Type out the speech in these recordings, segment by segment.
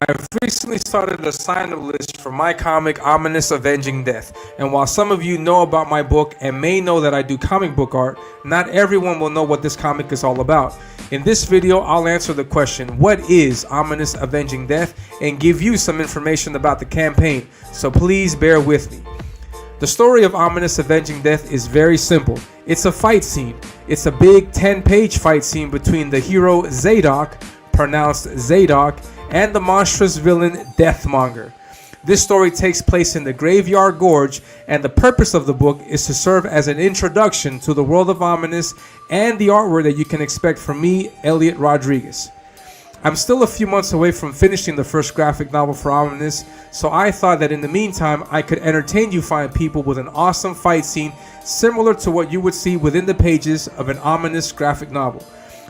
I've recently started a sign-up list for my comic Ominus Avenging Death, and while some of you know about my book and may know that I do comic book art, not everyone will know what this comic is all about. In this video, I'll answer the question, what is Ominus Avenging Death, and give you some information about the campaign, so please bear with me. The story of Ominus Avenging Death is very simple. It's a fight scene. It's a big 10-page fight scene between the hero Zadok, pronounced Zadok, and the monstrous villain Deathmonger. This story takes place in the Graveyard Gorge, and the purpose of the book is to serve as an introduction to the world of Ominus and the artwork that you can expect from me, Elliot Rodriguez. I'm still a few months away from finishing the first graphic novel for Ominus, so I thought that in the meantime I could entertain you fine people with an awesome fight scene similar to what you would see within the pages of an Ominus graphic novel.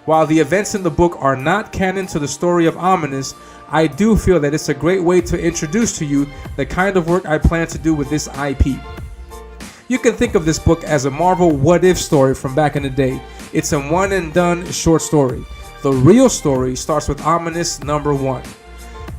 While the events in the book are not canon to the story of Ominus, I do feel that it's a great way to introduce to you the kind of work I plan to do with this IP. You can think of this book as a Marvel what-if story from back in the day. It's a one-and-done short story. The real story starts with Ominus #1.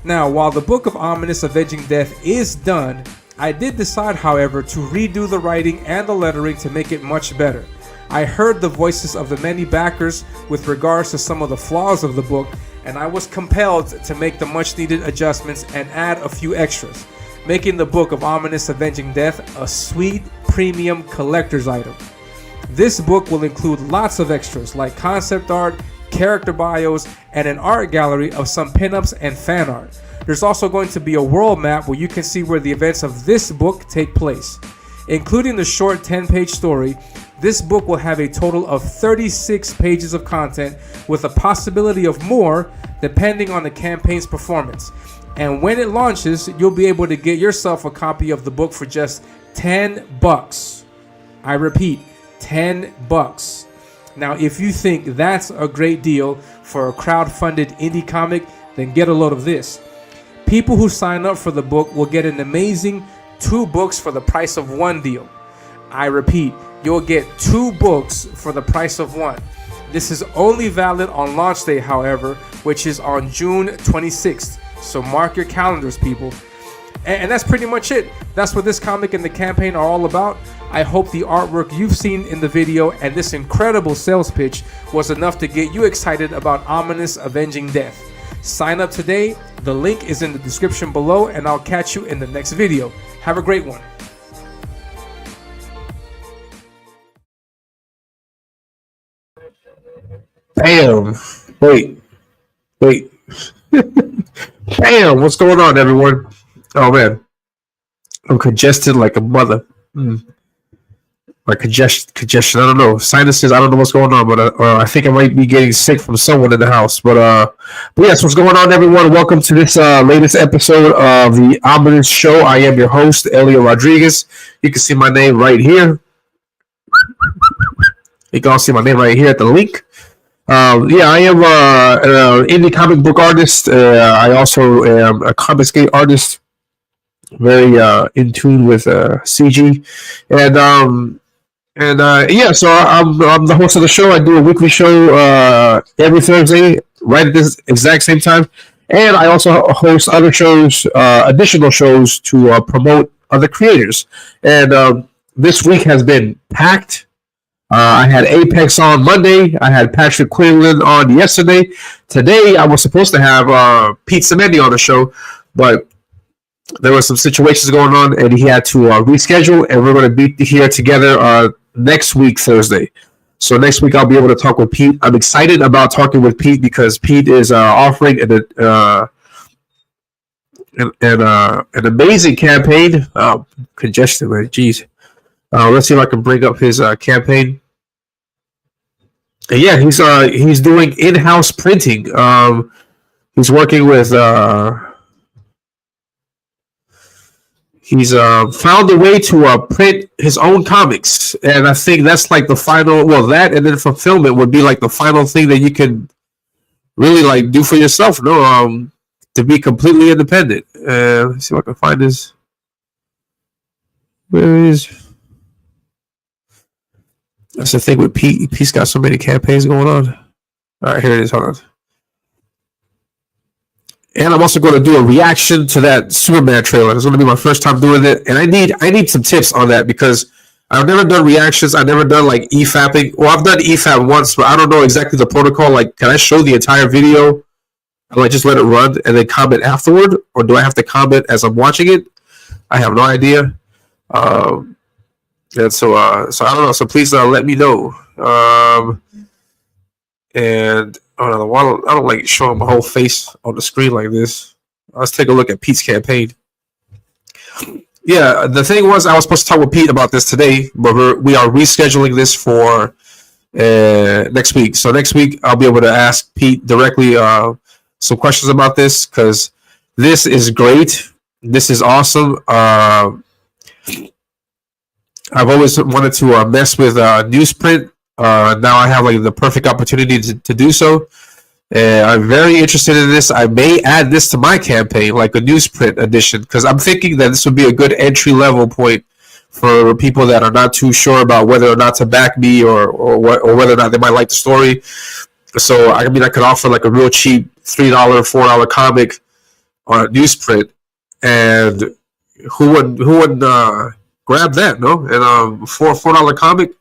Now, while the book of Ominus Avenging Death is done, I did decide, however, to redo the writing and the lettering to make it much better. I heard the voices of the many backers with regards to some of the flaws of the book, and I was compelled to make the much needed adjustments and add a few extras, making the book of Ominus Avenging Death a sweet premium collector's item. This book will include lots of extras like concept art, character bios, and an art gallery of some pinups and fan art. There's also going to be a world map where you can see where the events of this book take place. Including the short 10-page story, this book will have a total of 36 pages of content with a possibility of more depending on the campaign's performance. And when it launches, you'll be able to get yourself a copy of the book for just $10. I repeat, $10. Now, if you think that's a great deal for a crowd-funded indie comic, then get a load of this. People who sign up for the book will get an amazing 2 books for the price of 1 deal. I repeat, you'll get 2 books for the price of 1. This is only valid on launch day, however, which is on June 26th. So mark your calendars, people. And that's pretty much it. That's what this comic and the campaign are all about. I hope the artwork you've seen in the video and this incredible sales pitch was enough to get you excited about Ominus Avenging Death. Sign up today. The link is in the description below, and I'll catch you in the next video. Have a great one. Bam! Wait. Bam! What's going on, everyone? Oh man, I'm congested like a mother. Like congestion. I don't know. Sinuses. I don't know what's going on, but I think I might be getting sick from someone in the house. But yes, what's going on, everyone? Welcome to this latest episode of the Ominus Show. I am your host, Elliot Rodriguez. You can see my name right here. You can also see my name right here at the link. I am an indie comic book artist. I also am a Comicsgate artist, very in tune with CG, so I'm the host of the show. I do a weekly show every Thursday, right at this exact same time, and I also host other shows, additional shows to promote other creators. And this week has been packed. I had Apex on Monday. I had Patrick Quinlan on yesterday. Today, I was supposed to have Pete Semendi on the show, but there were some situations going on, and he had to reschedule, and we're going to be here together next week, Thursday. So next week, I'll be able to talk with Pete. I'm excited about talking with Pete because Pete is offering an amazing campaign. Congestion, man. Jeez. Let's see if I can bring up his campaign. And yeah, he's doing in-house printing. He's working with. He's found a way to print his own comics, and I think that's like the final. Well, that and then fulfillment would be like the final thing that you can really like do for yourself. No, to be completely independent. Let's see if I can find this. Where is? That's the thing with Pete. Pete's got so many campaigns going on. All right, here it is. Hold on. And I'm also going to do a reaction to that Superman trailer. It's going to be my first time doing it, and I need some tips on that because I've never done reactions. I've never done like EFAPing. Well, I've done EFAP once, but I don't know exactly the protocol. Like, can I show the entire video and like just let it run and then comment afterward, or do I have to comment as I'm watching it? I have no idea. And so I don't know. So please let me know. And I don't like showing my whole face on the screen like this. Let's take a look at Pete's campaign. Yeah, the thing was I was supposed to talk with Pete about this today, but we are rescheduling this for next week. So next week I'll be able to ask Pete directly some questions about this because this is great. This is awesome. I've always wanted to mess with newsprint. Now I have like the perfect opportunity to do so. I'm very interested in this. I may add this to my campaign, like a newsprint edition, because I'm thinking that this would be a good entry level point for people that are not too sure about whether or not to back me or whether or not they might like the story. So I mean, I could offer like a real cheap $3, $4 comic on a newsprint, and who wouldn't grab that? No, and $4 comic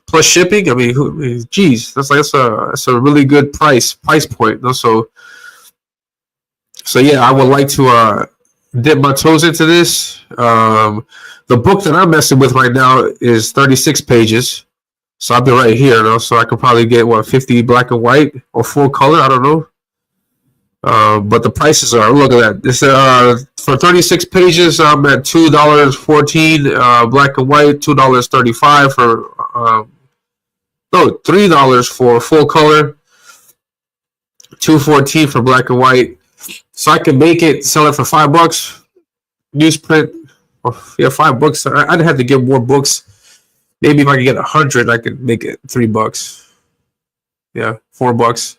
plus shipping. I mean, geez, that's a really good price point. You know? So yeah, I would like to dip my toes into this. The book that I'm messing with right now is 36 pages. So I'll be right here, you know, so I could probably get 50 black and white or full color. I don't know. But the prices are, look at that. This for 36 pages, I'm at $2.14 black and white, $2.35 for $3 for full color, $2.14 for black and white. So I can sell it for $5 newsprint. Or yeah, $5. I'd have to get more books. Maybe if I could get 100, I could make it $3. Yeah, $4.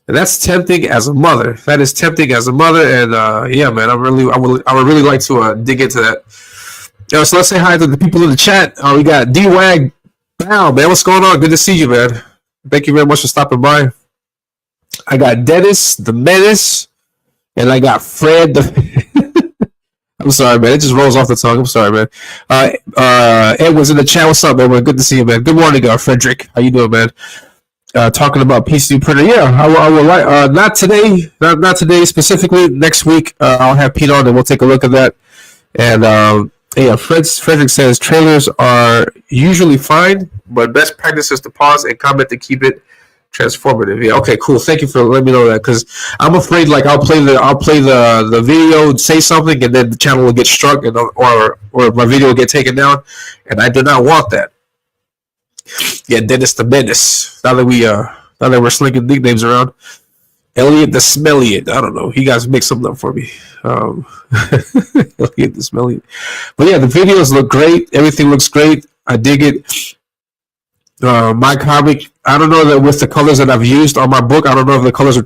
And that's tempting as a mother. That is tempting as a mother. And yeah, man, I would really like to dig into that. So let's say hi to the people in the chat. We got D-Wag. Wow, man, what's going on? Good to see you, man. Thank you very much for stopping by. I got Dennis, the Menace, and I got Fred, the... I'm sorry, man. It just rolls off the tongue. I'm sorry, man. Edward's in the chat. What's up, Edward? Good to see you, man. Good morning, Frederick. How you doing, man? Talking about PC printer. Yeah, I will like. Not today. Not today specifically. Next week, I'll have Pete on and we'll take a look at that. And yeah, Frederick says trailers are usually fine, but best practice is to pause and comment to keep it transformative. Yeah. Okay. Cool. Thank you for letting me know that, because I'm afraid like I'll play the video, say something, and then the channel will get struck, and or my video will get taken down, and I do not want that. Yeah, Dennis the Menace. Now that we're slinging nicknames around, Elliot the Smelliot. I don't know. You guys make something up for me. Elliot the Smelliot. But yeah, the videos look great. Everything looks great. I dig it. My comic, I don't know that with the colors that I've used on my book, I don't know if the colors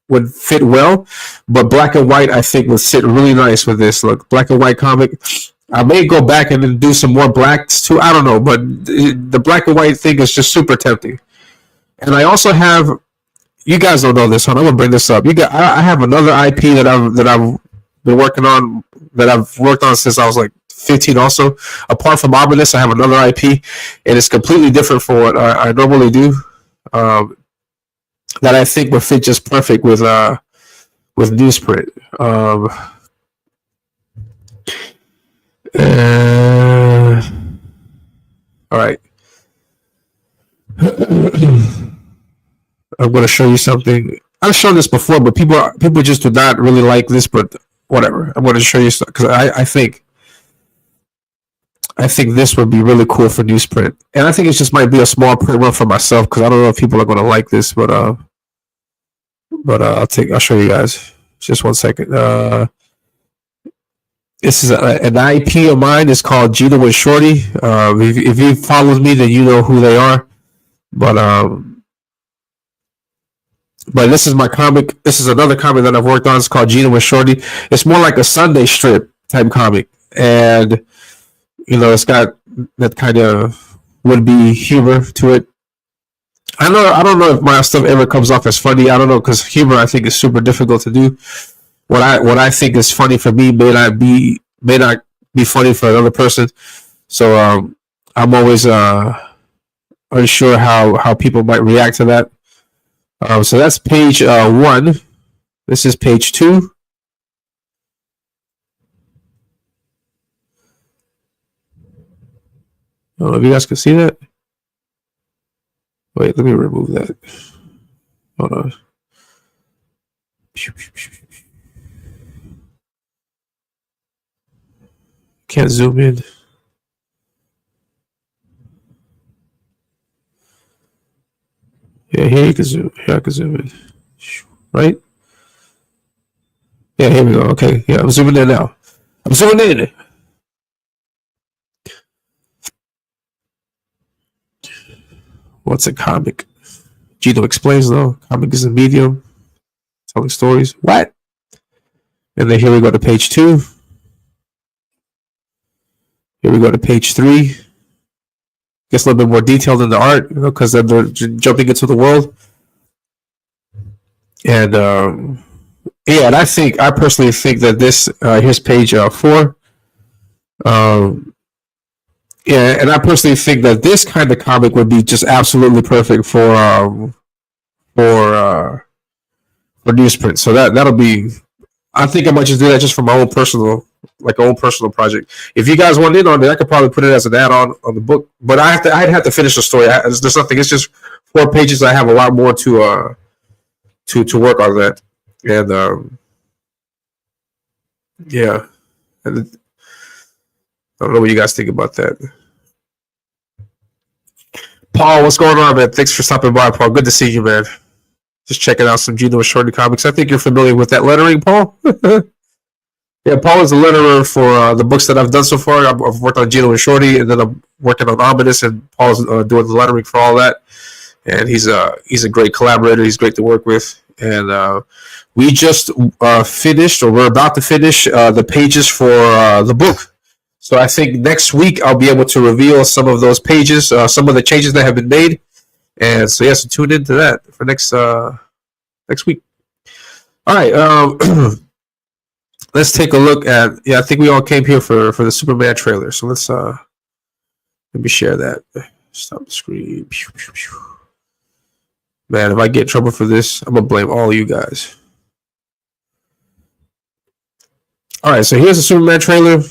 would fit well, but black and white I think would sit really nice with this. Look, black and white comic. I may go back and then do some more blacks too. I don't know, but the black and white thing is just super tempting. And I also have, you guys don't know this, so I'm gonna bring this up. I have another IP that I've been working on, that I've worked on since I was like 15 also. Apart from Ominus, I have another IP, and it's completely different from what I normally do, that I think would fit just perfect with newsprint. All right. I'm going to show you something. I've shown this before, but people just do not really like this, but whatever. I'm going to show you because I think this would be really cool for newsprint, and I think it just might be a small print run for myself because I don't know if people are going to like this, but I'll show you guys. Just 1 second. This is an IP of mine. It's called Gino and Shorty. If you followed me, then you know who they are. But this is my comic. This is another comic that I've worked on. It's called Gino and Shorty. It's more like a Sunday strip type comic, and it's got that kind of would-be humor to it. I don't know if my stuff ever comes off as funny. I don't know, because humor I think is super difficult to do. What I think is funny for me may not be funny for another person. So I'm always unsure how people might react to that. So that's page 1. This is page 2. I don't know if you guys can see that. Wait, let me remove that. Hold on. Can't zoom in. Yeah, here you can zoom. Here I can zoom in. Right? Yeah, here we go. Okay, yeah, I'm zooming in now. I'm zooming in. What's a comic? Gino explains, though. Comic is a medium telling stories. What? And then here we go to page 2. Here we go to page 3. Gets a little bit more detailed in the art, because then they're jumping into the world. And yeah, and I personally think that this here's page 4. Yeah, and I personally think that this kind of comic would be just absolutely perfect for newsprint. So that'll be. I think I might just do that just for my own personal project. If you guys want in on it, I could probably put it as an add-on on the book. But I'd have to finish the story. There's nothing. It's just 4 pages. I have a lot more to work on that, and yeah. And I don't know what you guys think about that. Paul, what's going on, man? Thanks for stopping by, Paul. Good to see you, man. Just checking out some Gino and Shorty comics. I think you're familiar with that lettering, Paul. Yeah, Paul is the letterer for the books that I've done so far. I've worked on Gino and Shorty, and then I'm working on Ominus, and Paul's doing the lettering for all that. And he's a great collaborator. He's great to work with. And we just finished, or we're about to finish, the pages for the book. So I think next week I'll be able to reveal some of those pages, some of the changes that have been made. And so yes, tune into that for next week. All right, let's take a look at. Yeah, I think we all came here for the Superman trailer. So let's let me share that. Stop the screen. Man, if I get in trouble for this, I'm gonna blame all of you guys. All right, so here's the Superman trailer.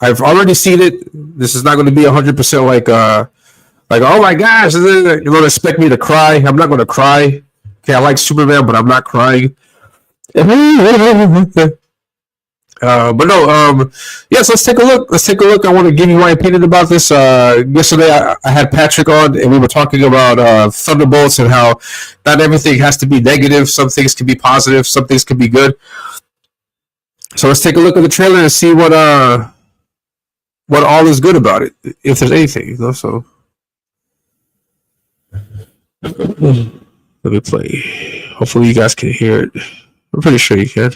I've already seen it. This is not going to be 100% like oh my gosh, you don't expect me to cry. I'm not going to cry. Okay, I like Superman, but I'm not crying. But no, yes, let's take a look. I want to give you my opinion about this. Yesterday, I had Patrick on, and we were talking about Thunderbolts and how not everything has to be negative. Some things can be positive. Some things can be good. So let's take a look at the trailer and see what all is good about it, if there's anything, So let me play. Hopefully you guys can hear it. I'm pretty sure you can.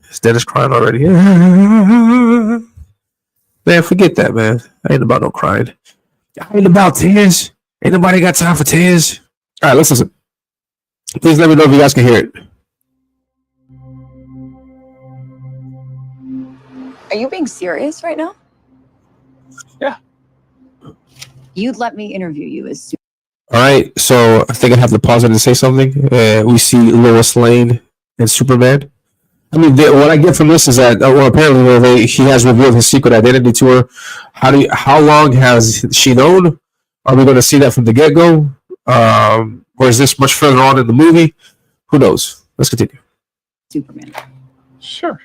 Is Dennis crying already? Man, forget that, man. I ain't about no crying. I ain't about tears. Ain't nobody got time for tears. All right, let's listen. Please let me know if you guys can hear it. Are you being serious right now? Yeah. You'd let me interview you as soon. All right, so I think I have to pause it and say something. We see Lois Lane and Superman. I mean, what I get from this is that, well, apparently he has revealed his secret identity to her. How long has she known? Are we going to see that from the get-go? Or is this much further on in the movie? Who knows? Let's continue. Superman. Sure.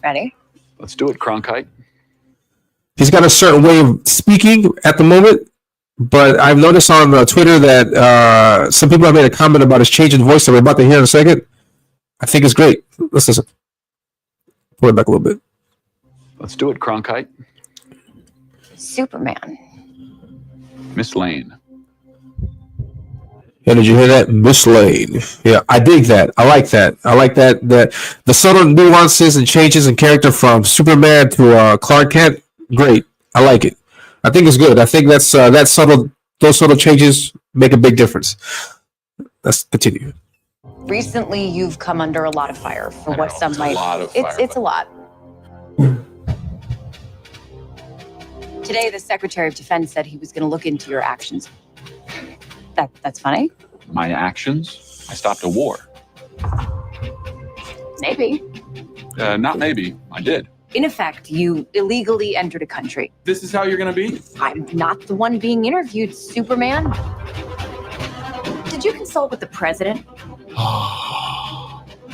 Ready? Let's do it, Cronkite. He's got a certain way of speaking at the moment, but I've noticed on Twitter that some people have made a comment about his change in voice that we're about to hear in a second. I think it's great. Let's listen. Pull it back a little bit. Let's do it, Cronkite. Superman. Miss Lane. Yeah, did you hear that? Mislaid. Yeah, I dig that. I like that. I like that. That the subtle nuances and changes in character from Superman to Clark Kent. Great. I like it. I think it's good. I think that subtle, those subtle changes make a big difference. Let's continue. Recently, you've come under a lot of fire for what some might. It's a lot. Today, the Secretary of Defense said he was going to look into your actions. That's funny. My actions? I stopped a war. Maybe. Not maybe. I did. In effect, you illegally entered a country. This is how you're going to be? I'm not the one being interviewed, Superman. Did you consult with the president?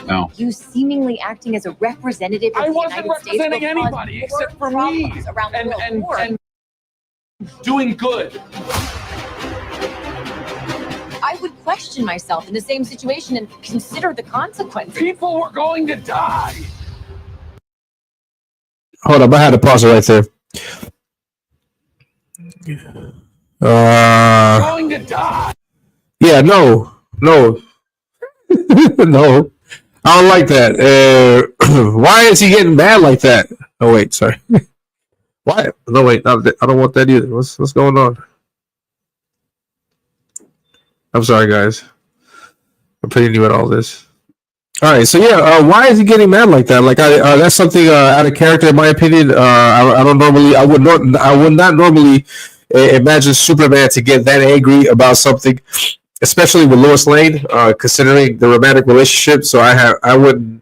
No. You seemingly acting as a representative of I the wasn't United States representing will cause anybody more except for me. problems around the world. And doing good. I would question myself in the same situation and consider the consequences. People were going to die. Hold up, I had to pause it right there. Going to die. Yeah, no, no, no. I don't like that. Why is he getting mad like that? Oh wait, sorry. Why? No wait, I don't want that either. What's going on? I'm sorry, guys. I'm putting you at all this. All right, so yeah, why is he getting mad like that? Like, that's something out of character, in my opinion. I don't normally, I would not normally imagine Superman to get that angry about something, especially with Lois Lane, considering the romantic relationship. So I wouldn't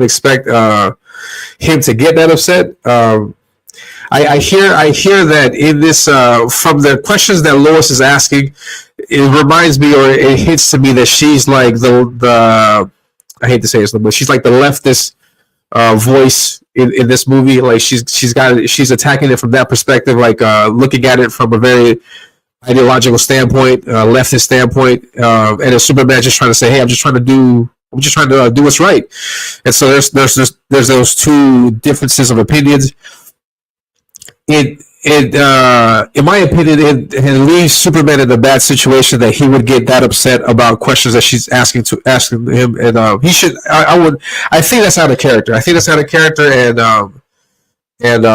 expect him to get that upset. I hear that in this from the questions that Lois is asking, it reminds me, or it hints to me, that she's like the I hate to say this, but she's like the leftist voice in this movie. Like she's attacking it from that perspective, like looking at it from a very ideological standpoint, leftist standpoint, and a Superman just trying to say, "Hey, I'm just trying to do what's right." And so there's those two differences of opinions. In my opinion, it leaves Superman in a bad situation that he would get that upset about questions that she's asking him, and he should. I think that's out of character. I think that's out of character, and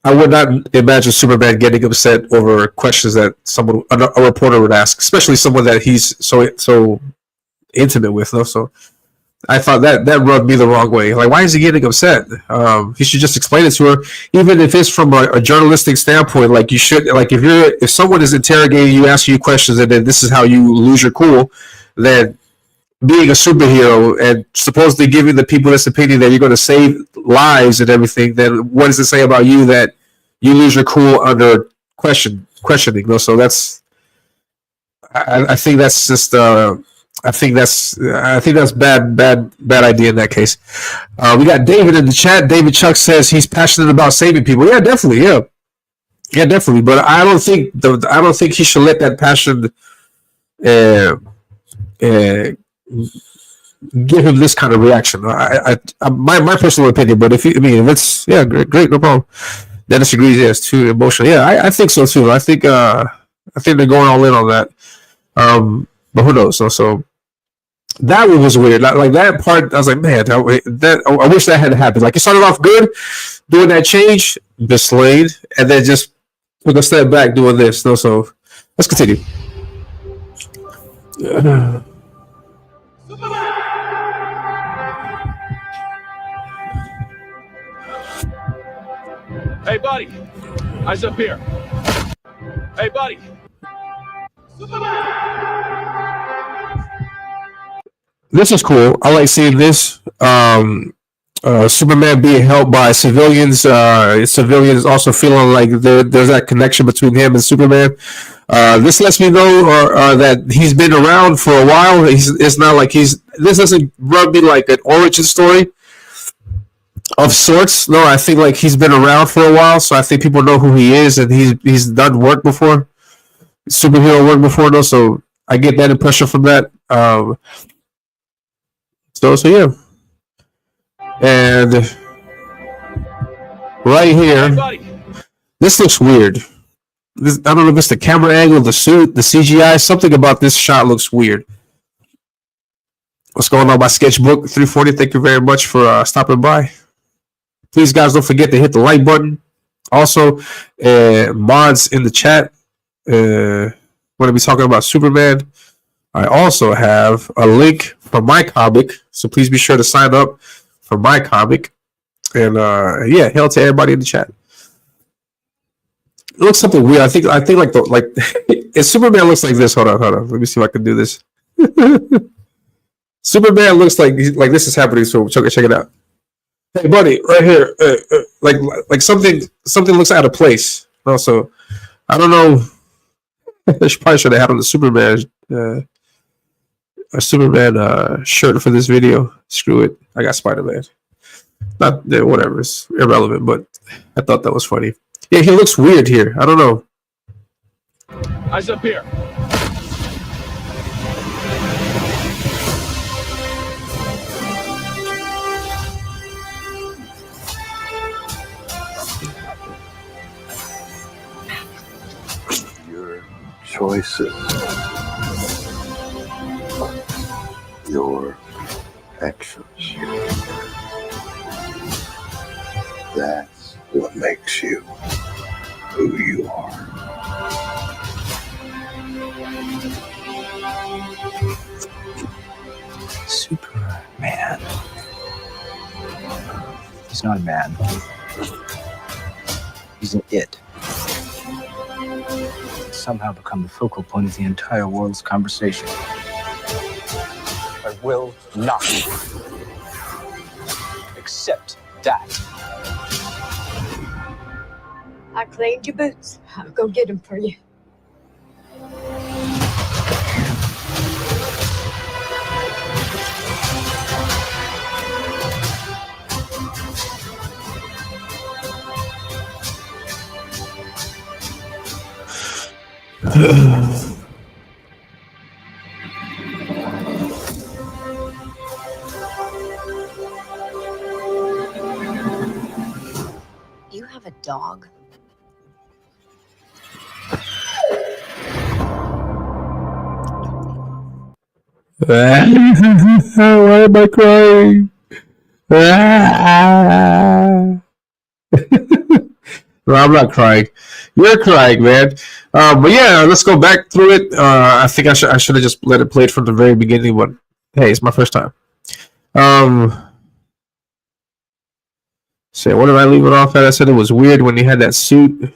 I would not imagine Superman getting upset over questions that a reporter would ask, especially someone that he's so intimate with. So I thought that rubbed me the wrong way. Like, why is he getting upset? He should just explain it to her, even if it's from a journalistic standpoint. Like, you should, like, if someone is interrogating you, asking you questions, and then this is how you lose your cool, then being a superhero and supposedly giving the people this opinion that you're going to save lives and everything, then what does it say about you that you lose your cool under questioning? So that's, I think that's just. I think that's bad idea in that case. We got David in the chat. David Chuck says he's passionate about saving people. Yeah, definitely. Yeah, definitely. But I don't think he should let that passion give him this kind of reaction. My personal opinion. But if it's great, no problem. Dennis agrees. Yes, too emotional. Yeah, I think so too. I think they're going all in on that. But who knows? So that one was weird. Like that part, I was like, man, I wish that had happened. Like, you started off good, doing that change, mislaid, and then just took a step back doing this. No, so let's continue. Hey, buddy. Eyes up here. Hey, buddy. This is cool. I like seeing this. Superman being helped by civilians. Civilians also feeling like there's that connection between him and Superman. This lets me know that he's been around for a while. It's not like this doesn't rub me like an origin story of sorts. No, I think like he's been around for a while, so I think people know who he is, and he's done work before, superhero work before. No, so I get that impression from that. So yeah, and right here, this looks weird. This, I don't know if it's the camera angle, the suit, the CGI. Something about this shot looks weird. What's going on, my sketchbook 340? Thank you very much for stopping by. Please, guys, don't forget to hit the like button. Also, mods in the chat. We're going to be talking about Superman. I also have a link for my comic, so please be sure to sign up for my comic. And yeah, hail to everybody in the chat. It looks something weird. I think like if Superman looks like this. Hold on. Let me see if I can do this. Superman looks like this is happening. So check it out. Hey, buddy, right here. Like something looks out of place. Also, I don't know. I probably should have had on the Superman a Superman shirt for this video. Screw it. I got Spider-Man. Not whatever. It's irrelevant, but I thought that was funny. Yeah, he looks weird here. I don't know. Eyes up here. Your choices. Your actions. That's what makes you who you are. Superman. He's not a man. He's an it. He's somehow become the focal point of the entire world's conversation. I will not accept that. I cleaned your boots. I'll go get them for you. You have a dog? Why am I crying? No, I'm not crying. You're crying, man. But yeah, let's go back through it. I think I should have just let it play it from the very beginning, but hey, it's my first time. So what did I leave it off at? I said it was weird when he had that suit.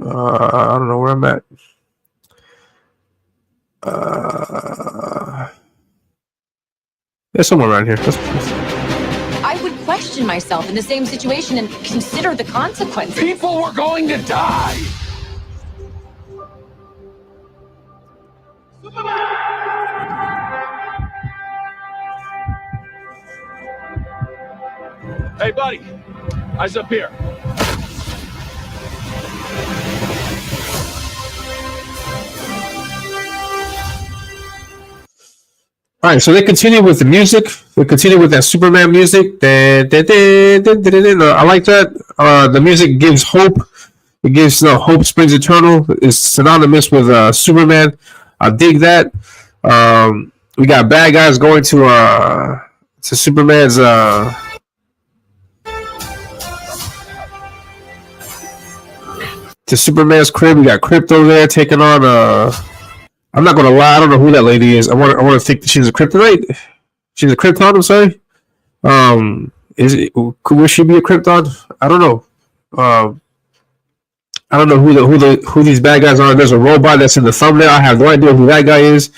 I don't know where I'm at. Yeah, somewhere around here. I would question myself in the same situation and consider the consequences. People were going to die. Hey, buddy. Eyes up here. All right, so they continue with the music. They continue with that Superman music. I like that. The music gives hope. It gives hope springs eternal. It's synonymous with Superman. I dig that. We got bad guys going to Superman's crib. We got Crypto there taking on I'm not gonna lie, I don't know who that lady is. I want to think that she's a Kryptonite. She's a Krypton. I'm sorry. Will she be a Krypton? I don't know. I don't know who these bad guys are. There's a robot that's in the thumbnail. I have no idea who that guy is.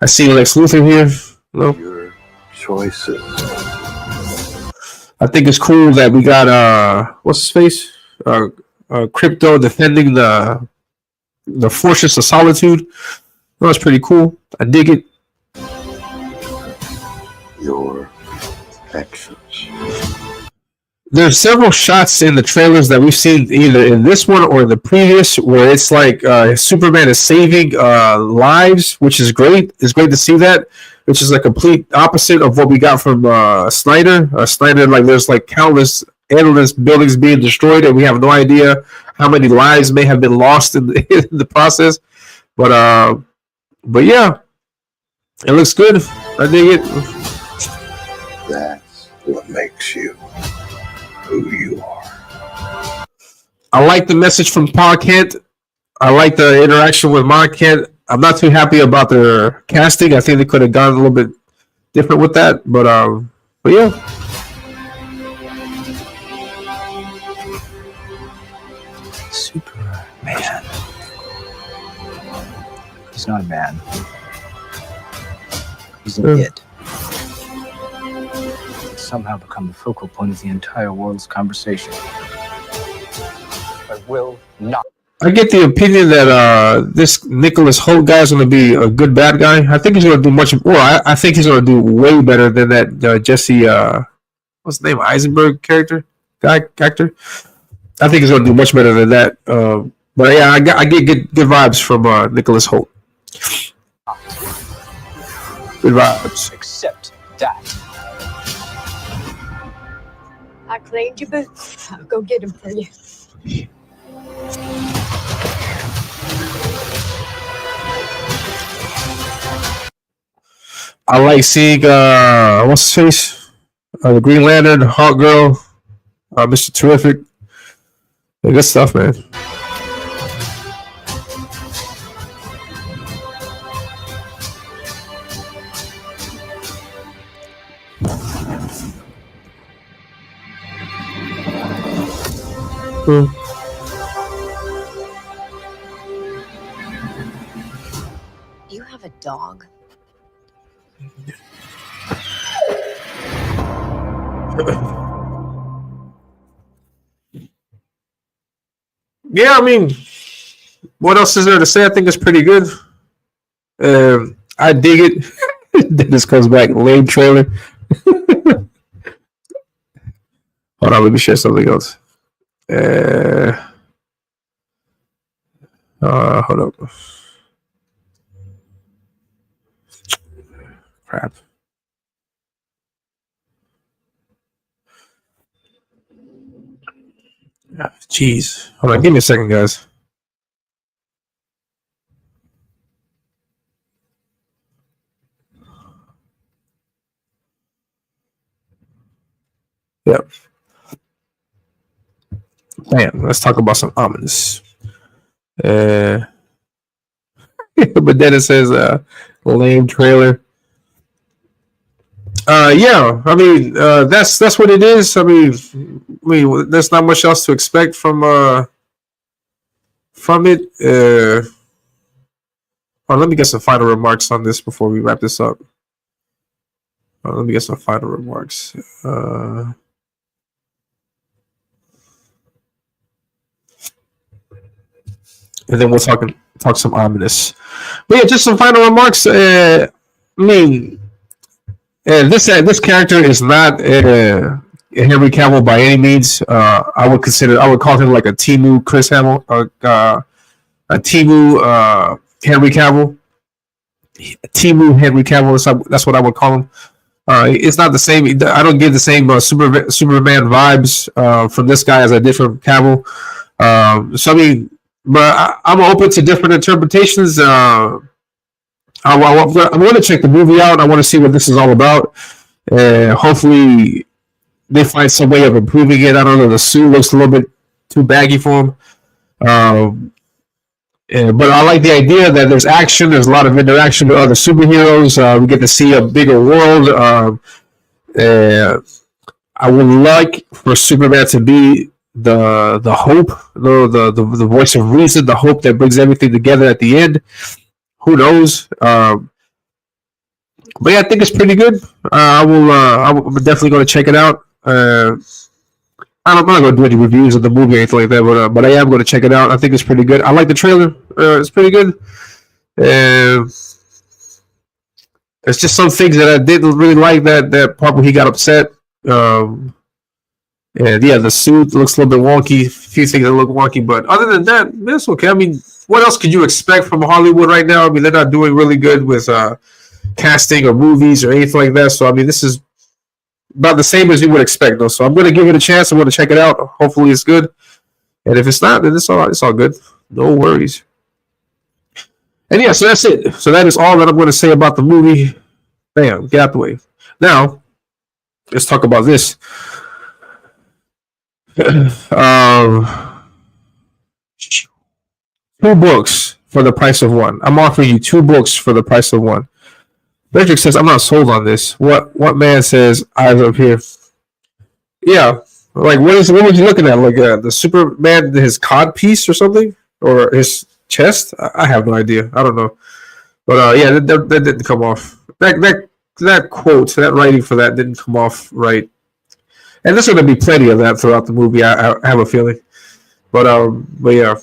I see Lex Luthor here. No. Your choices. I think it's cool that we got what's his face? Crypto defending the Fortress of Solitude. That was pretty cool. I dig it. Your actions. There's several shots in the trailers that we've seen either in this one or in the previous where it's like Superman is saving lives, which is great. It's great to see that, which is a complete opposite of what we got from Snyder. Snyder, like there's like countless endless buildings being destroyed, and we have no idea how many lives may have been lost in in the process. But yeah, it looks good. I dig it. That's what makes you who you are. I like the message from Pa Kent. I like the interaction with Ma Kent. I'm not too happy about their casting. I think they could have gone a little bit different with that. But yeah. Superman. He's not a man. He's an it. He's somehow become the focal point of the entire world's conversation. I will not. I get the opinion that this Nicholas Hoult guy is going to be a good bad guy. I think he's going to do much. Well, I think he's going to do way better than that Jesse. What's the name? Eisenberg actor. I think he's going to do much better than that. But yeah, I get good vibes from Nicholas Hoult. Good vibes. Accept that. I cleaned your boots. I'll go get them for you. I like seeing what's his face? The Green Lantern, Hawk Girl, Mr. Terrific. Yeah, good stuff, man. You have a dog? Yeah, I mean, what else is there to say? I think it's pretty good. I dig it. Dennis comes back, lame trailer. Hold on, let me share something else. Hold up. Crap. Jeez. Hold on, give me a second, guys. Yep. Man, let's talk about some Ominus. But then it says lame trailer. Yeah, I mean that's what it is. I mean, there's not much else to expect from it. Let me get some final remarks on this before we wrap this up. Let me get some final remarks. And then we'll talk some Ominous. But yeah, just some final remarks. I mean, this character is not Henry Cavill by any means. I would call him like a Timu Chris Hamill, a Timu Henry Cavill. Timu Henry Cavill. That's what I would call him. It's not the same. I don't get the same Superman vibes from this guy as I did from Cavill. So I mean. But I'm open to different interpretations. I want to check the movie out. I want to see what this is all about. Hopefully, they find some way of improving it. I don't know. The suit looks a little bit too baggy for him. But I like the idea that there's action. There's a lot of interaction with other superheroes. We get to see a bigger world. I would like for Superman to be the hope, the voice of reason, the hope that brings everything together at the end. Who knows? But yeah, I think it's pretty good. I'm definitely going to check it out. I'm not going to do any reviews of the movie or anything like that, but I am going to check it out. I think it's pretty good. I like the trailer. It's pretty good. It's just some things that I didn't really like. That part where he got upset. And yeah, the suit looks a little bit wonky. A few things that look wonky, but other than that, it's okay. I mean, what else could you expect from Hollywood right now? I mean, they're not doing really good with casting or movies or anything like that. So I mean, this is about the same as you would expect, though. So I'm going to give it a chance. I'm going to check it out. Hopefully, it's good. And if it's not, then it's all good. No worries. And yeah, so that's it. So that is all that I'm going to say about the movie. Bam, get out the way. Now, let's talk about this. 2 books for the price of one. I'm offering you 2 books for the price of one. Frederick says, I'm not sold on this. What man says eyes up here? Yeah. Like, what was you looking at? Like the Superman, his cod piece or something? Or his chest? I have no idea. I don't know. But yeah, that didn't come off. That quote, that writing for that didn't come off right. And there's going to be plenty of that throughout the movie. I have a feeling. But yeah.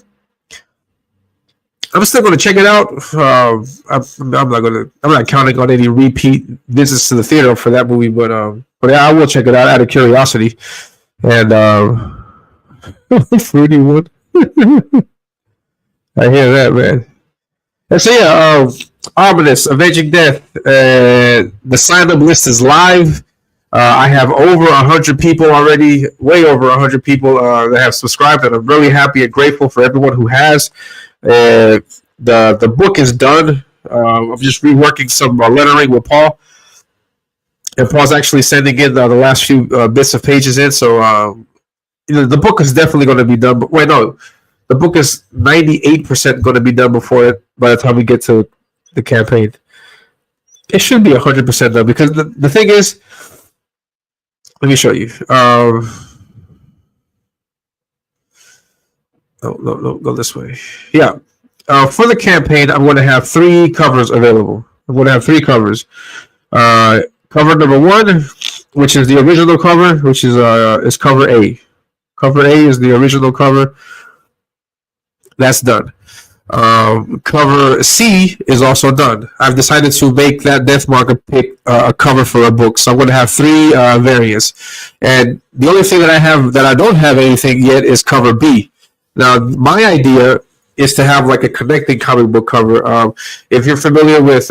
I'm still going to check it out. I'm not counting on any repeat visits to the theater for that movie, but yeah, I will check it out out of curiosity. And fruity one. I hear that, man. And so yeah, Ominus, Avenging Death. The sign-up list is live. I have over 100 people already, way over 100 people that have subscribed, and I'm really happy and grateful for everyone who has. The book is done. I'm just reworking some lettering with Paul, and Paul's actually sending in the last few bits of pages in. So the book is definitely going to be done. But wait, no, the book is 98% going to be done by the time we get to the campaign. It should be 100% done because the thing is, let me show you. No, go this way. Yeah. For the campaign, I'm going to have 3 covers available. I'm going to have 3 covers. Cover number 1, which is the original cover, which is cover A. Cover A is the original cover. That's done. Cover C is also done. I've decided to make that Death Marker pick a cover for a book, so I'm going to have 3 variants. And the only thing that I don't have anything yet is cover B. Now, my idea is to have like a connecting comic book cover. If you're familiar with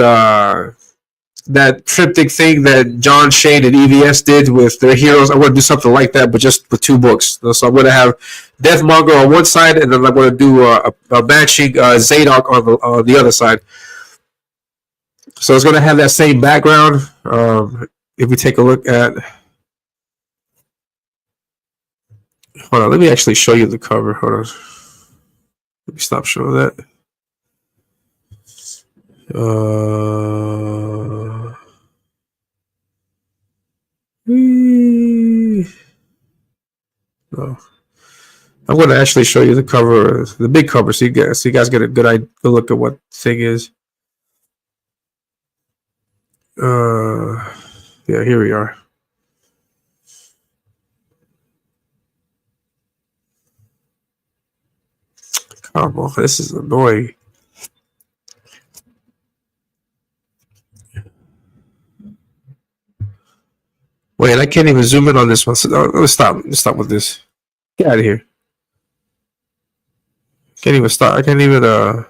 that triptych thing that John Shane and EVS did with their heroes, I want to do something like that, but just with 2 books. So I'm going to have Death Monger on one side, and then I'm going to do a matching Zadok on the other side. So it's going to have that same background. If we take a look at... Hold on, let me actually show you the cover. Hold on. Let me stop showing that. No. I'm going to actually show you the cover, the big cover, so you guys get a good look at what the thing is. Yeah, here we are. Come on, this is annoying. Wait, I can't even zoom in on this one. So, let's stop. Let's stop with this. Get out of here. Can't even stop. I can't even. Yeah,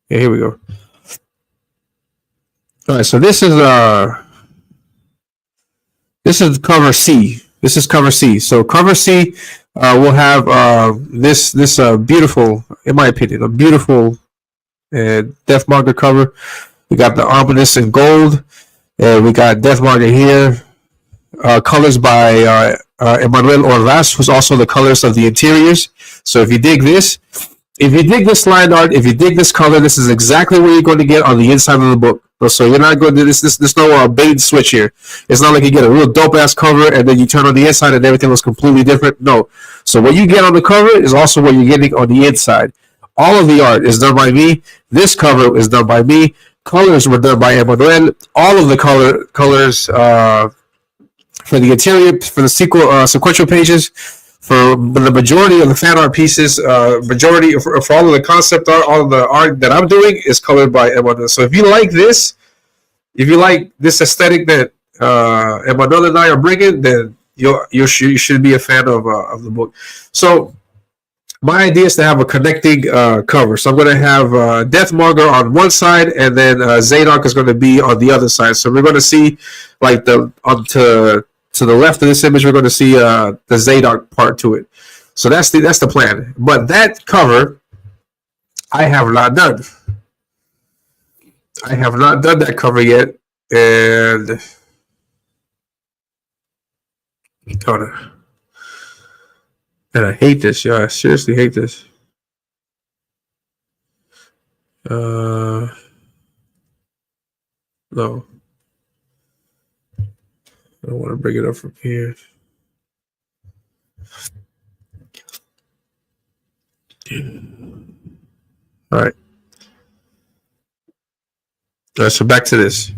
here we go. All right, so this is cover C. This is cover C. So cover C will have this beautiful, in my opinion, a beautiful Death Marker cover. We got the Ominus in gold. We got Death Marker here. Colors by Emmanuel Orvas, who's also the colors of the interiors. So if you dig this line art, if you dig this color, this is exactly what you're going to get on the inside of the book. So you're not going to do this. There's no bait and switch here. It's not like you get a real dope ass cover and then you turn on the inside and everything looks completely different. No. So what you get on the cover is also what you're getting on the inside. All of the art is done by me. This cover is done by me. Colors were done by Emmanuel. All of the colors for the interior, for the sequential pages, for the majority of the fan art pieces, majority for all of the concept art, all of the art that I'm doing is colored by Emmanuel. So if you like this, aesthetic that Emmanuel and I are bringing, then you should be a fan of the book. So my idea is to have a connecting cover. So I'm going to have Death Monger on one side, and then Zadok is going to be on the other side. So we're going to see like to to the left of this image, we're going to see the Zadok part to it. So that's the plan. But that cover, I have not done. I have not done that cover yet, and and I hate this, y'all. I seriously hate this. No. I don't want to bring it up from here. All right. So back to this.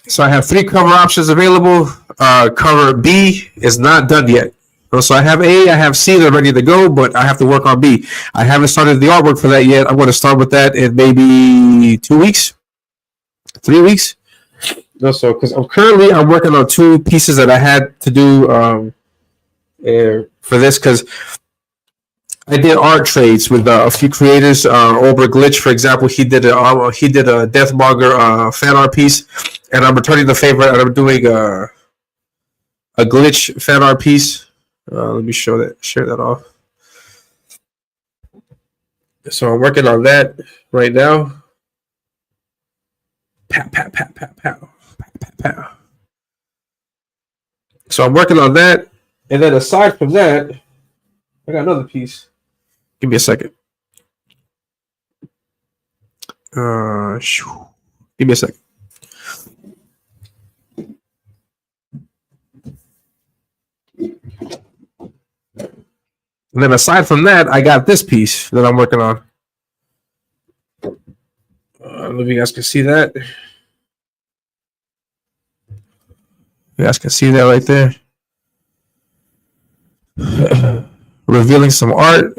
So I have 3 cover options available. Cover B is not done yet. So I have A, I have C, they're ready to go, but I have to work on B. I haven't started the artwork for that yet. I'm going to start with that in maybe 2 weeks, 3 weeks. No, so because I'm working on 2 pieces that I had to do for this, because I did art trades with a few creators. Over Glitch, for example, he did a Deathmonger fan art piece, and I'm returning the favor, and I'm doing a Glitch fan art piece. Let me share that off. So I'm working on that right now. Pow, pow, pow, pow, pow, pow, pow. So I'm working on that, and then aside from that, I got another piece. Give me a second. Give me a second. And then aside from that, I got this piece that I'm working on. I don't know if you guys can see that. You guys can see that right there. Revealing some art.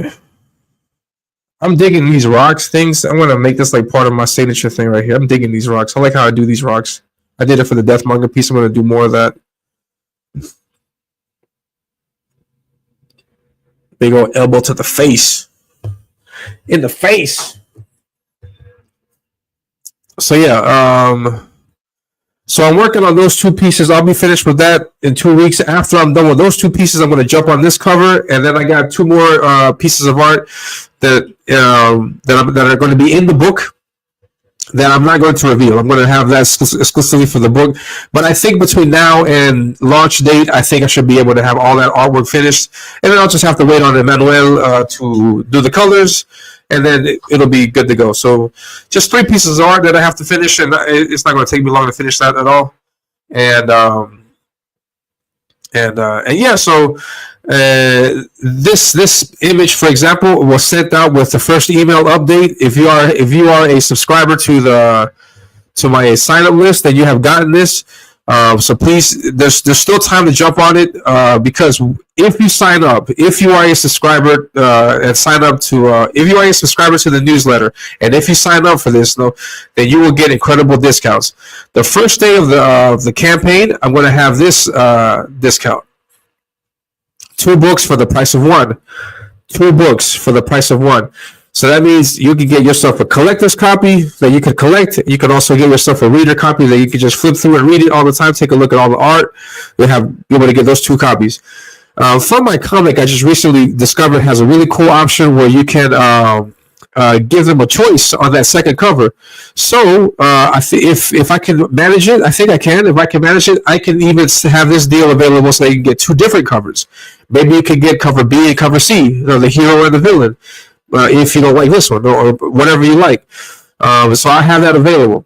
I'm digging these rocks things. I'm going to make this like part of my signature thing right here. I'm digging these rocks. I like how I do these rocks. I did it for the Deathmonger piece. I'm going to do more of that. Big old elbow to the face. In the face. So yeah, so I'm working on those 2 pieces. I'll be finished with that in 2 weeks. After I'm done with those 2 pieces, I'm going to jump on this cover, and then I got 2 more pieces of art that are going to be in the book that I'm not going to reveal. I'm going to have that exclusively for the book. But I think between now and launch date, I think I should be able to have all that artwork finished, and then I'll just have to wait on Emmanuel to do the colors, and then it'll be good to go. So just 3 pieces of art that I have to finish, and it's not going to take me long to finish that at all. And yeah, so this image, for example, was sent out with the first email update. If you are a subscriber to my sign up list, then you have gotten this. So please, there's still time to jump on it, because if you sign up, if you are a subscriber and sign up to, if you are a subscriber to the newsletter, and if you sign up for this, then you will get incredible discounts. The first day of the campaign, I'm going to have this discount: 2 books for the price of 1. 2 books for the price of 1. So that means you can get yourself a collector's copy that you can collect. You can also get yourself a reader copy that you can just flip through and read it all the time. Take a look at all the art. You'll be able to get those 2 copies. From my comic, I just recently discovered has a really cool option where you can give them a choice on that second cover. So if I can manage it, I think I can. If I can manage it, I can even have this deal available so they can get 2 different covers. Maybe you can get cover B and cover C, the hero and the villain. If you don't like this one, or whatever you like. So I have that available.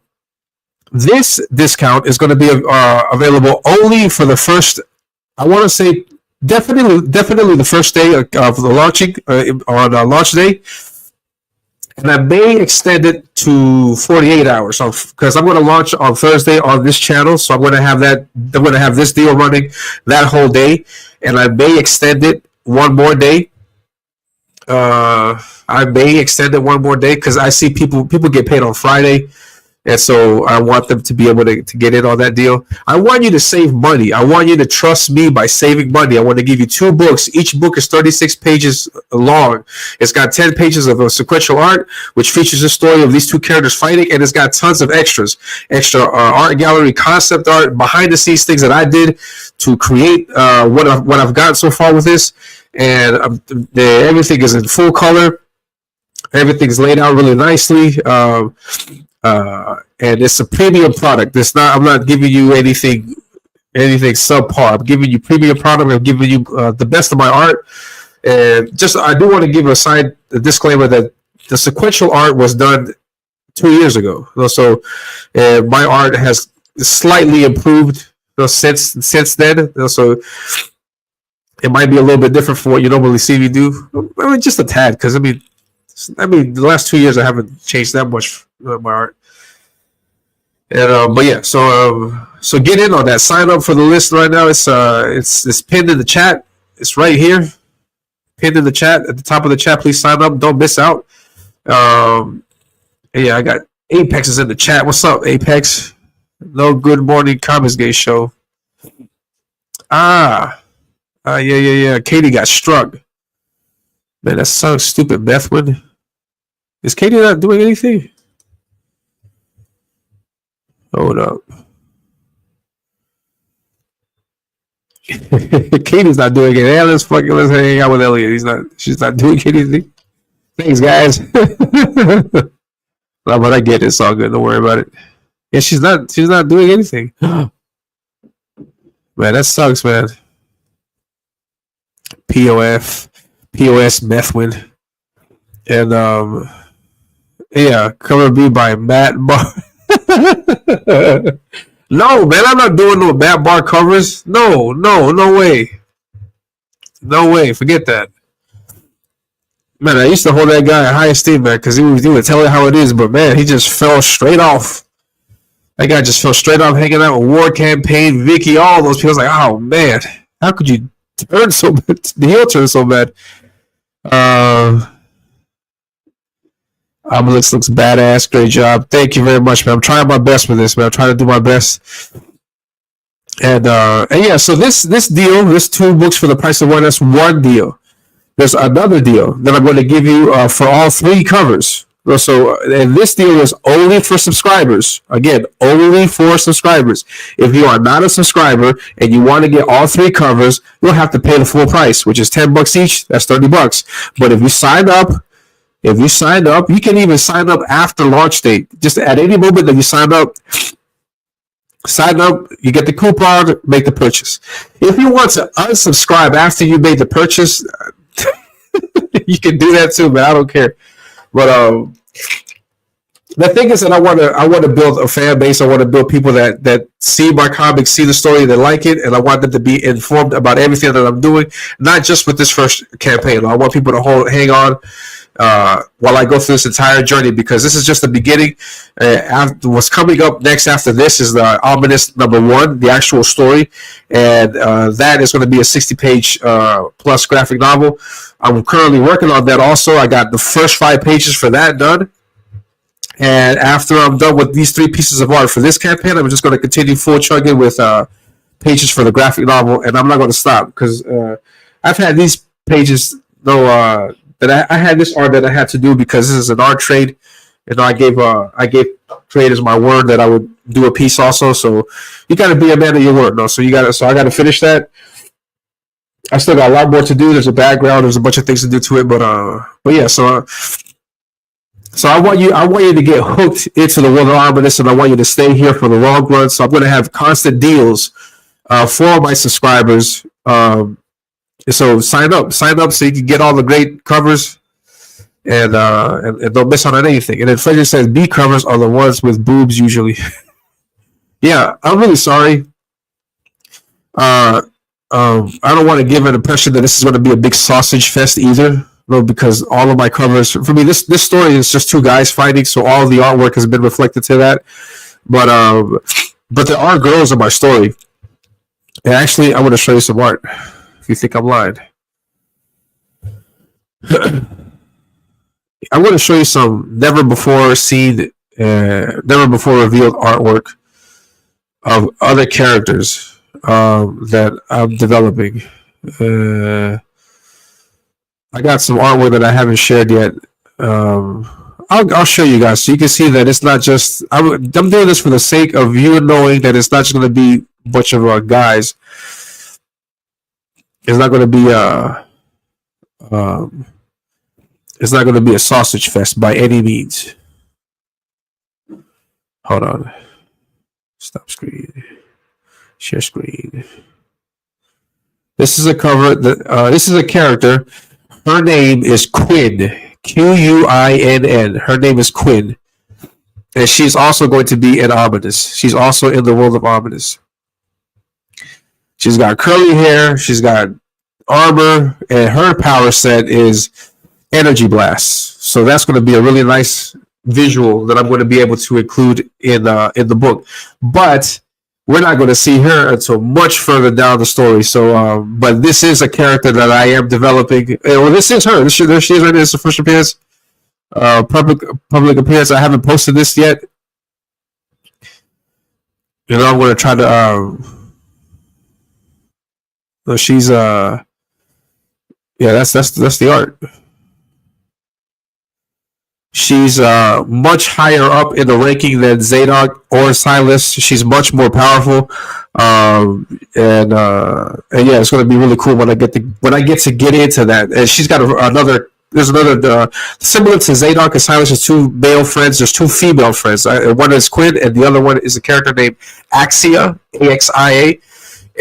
This discount is going to be available only for the first, I want to say, definitely the first day of the launching, on launch day. And I may extend it to 48 hours, because I'm going to launch on Thursday on this channel. So I'm going to have this deal running that whole day, and I may extend it one more day. I may extend it one more day because I see people get paid on Friday, And so I want them to be able to get in on that deal. I want you to save money. I want you to trust me by saving money. I want to give you 2 books. Each book is 36 pages long. It's got 10 pages of a sequential art, which features the story of these 2 characters fighting, and it's got tons of extras. Extra art gallery, concept art, behind the scenes things that I did to create what I've gotten so far with this. And everything is in full color. Everything's laid out really nicely. And it's a premium product. It's not. I'm not giving you anything subpar. I'm giving you premium product. I'm giving you the best of my art. And just, I do want to give a disclaimer that the sequential art was done 2 years ago. So my art has slightly improved since then. So it might be a little bit different from what you normally see me do. I mean, just a tad, because I mean, the last 2 years I haven't changed that much my art. And but yeah, so get in on that. Sign up for the list right now. It's pinned in the chat. It's right here, pinned in the chat at the top of the chat. Please sign up. Don't miss out. Yeah, I got Apex is in the chat. What's up, Apex? No Good Morning Comics Gay show. Yeah. Katie got struck. Man, that sounds stupid, Bethwin. Is Katie not doing anything? Hold up. Katie's not doing it. Yeah, let's hang out with Elliot. She's not doing anything. Thanks, guys. No, but I get it. It's all good. Don't worry about it. Yeah, she's not doing anything. Man, that sucks, man. POS Methwin. And yeah, cover B by Matt Bar. No, man, I'm not doing no Matt Bar covers. No way. No way. Forget that. Man, I used to hold that guy in high esteem, man, because he would tell it how it is, but man, he just fell straight off. That guy just fell straight off hanging out with War Campaign, Vicky, all those people. I was like, oh man, how could you turn so bad? The heel turn so bad. Ominus looks badass. Great job. Thank you very much, man. I'm trying my best with this, man. I'm trying to do my best. And yeah, so this deal, this 2 books for the price of one, that's one deal. There's another deal that I'm going to give you for all 3 covers. So, and this deal is only for subscribers. Again, only for subscribers. If you are not a subscriber and you want to get all 3 covers, you'll have to pay the full price, which is $10 each. That's $30. But if you sign up, you can even sign up after launch date. Just at any moment that you sign up, you get the coupon, make the purchase. If you want to unsubscribe after you made the purchase, you can do that too, man. I don't care. But the thing is that I want to build a fan base. I want to build people that see my comics, see the story, that like it, and I want them to be informed about everything that I'm doing, not just with this first campaign. I want people to hang on while I go through this entire journey, because this is just the beginning. What's coming up next after this is the Ominus #1, the actual story, and that is going to be a 60-page plus graphic novel. I'm currently working on that also. I got the first 5 pages for that done. And after I'm done with these 3 pieces of art for this campaign, I'm just going to continue full chugging with pages for the graphic novel, and I'm not going to stop, because I've had these pages, though, that I had this art that I had to do because this is an art trade, and I gave creators my word that I would do a piece also. So you got to be a man of your word, no? So I got to finish that. I still got a lot more to do. There's a background. There's a bunch of things to do to it, but yeah. So I want you to get hooked into the world of Ominus, and I want you to stay here for the long run. So I'm going to have constant deals for my subscribers. So sign up so you can get all the great covers, and don't miss out on anything. And then Frederick says B covers are the ones with boobs usually. Yeah, I'm really sorry. I don't want to give an impression that this is going to be a big sausage fest either. No, because all of my covers, for me, this story is just 2 guys fighting, so all the artwork has been reflected to that. But there are girls in my story. And actually, I want to show you some art. If you think I'm lying, I'm going to show you some never before seen never before revealed artwork of other characters that I'm developing. I got some artwork that I haven't shared yet. I'll show you guys so you can see that it's not just I'm doing this for the sake of you knowing that it's not just going to be a bunch of guys. It's not going to be it's not going to be a sausage fest by any means. Hold on. Stop screen. Share screen. This is a cover. This is a character. Her name is Quinn. Quinn. Her name is Quinn. And she's also going to be in Ominus. She's also in the world of Ominus. She's got curly hair. She's got armor. And her power set is energy blast. So that's going to be a really nice visual that I'm going to be able to include in the book. But we're not going to see her until much further down the story. So, but this is a character that I am developing. Well, this is her. There she is right there. It's the first appearance. Public appearance. I haven't posted this yet. You know, I'm going to try to. She's yeah. That's the art. She's much higher up in the ranking than Zadok or Silas. She's much more powerful, and yeah, it's going to be really cool when I get to get into that. And she's got another. There's another similar to Zadok and Silas. There's two male friends. There's two female friends. One is Quinn, and the other one is a character named Axia, Axia,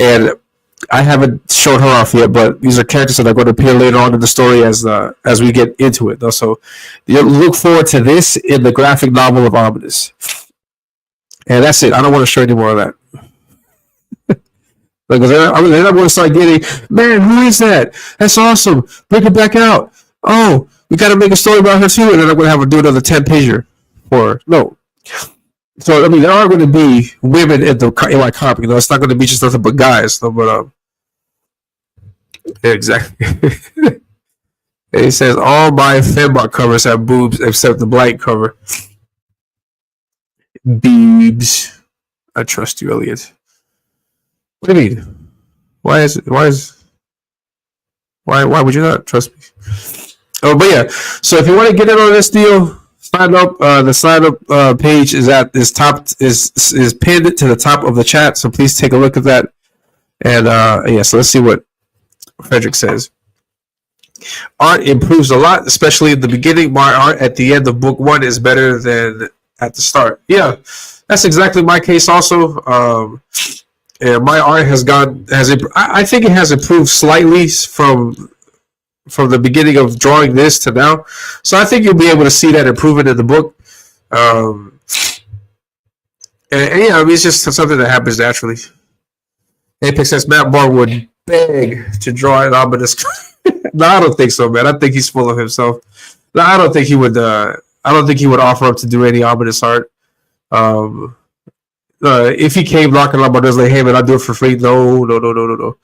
and I haven't shown her off yet, but these are characters that are going to appear later on in the story as we get into it. So you look forward to this in the graphic novel of Ominus. And that's it. I don't want to show any more of that. Because then I'm going to start getting, man, who is that? That's awesome. Bring her back out. Oh, we got to make a story about her too. And then I'm going to have to do another 10-pager for her. No. So, I mean, there are going to be women in my comic. You know, it's not going to be just nothing but guys. No, but exactly. It says all my Fembot covers have boobs except the blank cover. Boobs. I trust you, Elliot. What do you mean? Why would you not trust me? Oh, but yeah. So if you want to get in on this deal, sign up. The sign up page is pinned to the top of the chat. So please take a look at that. And yeah, so let's see what Frederick says. Art improves a lot, especially in the beginning. My art at the end of book 1 is better than at the start. Yeah, that's exactly my case also. And my art I think it has improved slightly from the beginning of drawing this to now. So I think you'll be able to see that improvement in the book. And yeah, I mean, it's just something that happens naturally. Apex says Matt Barr would beg to draw an Ominus. No, I don't think so, man. I think he's full of himself. No, I don't think he would. I don't think he would offer up to do any Ominus art. If he came knocking on my door, like, hey man, I'll do it for free. No.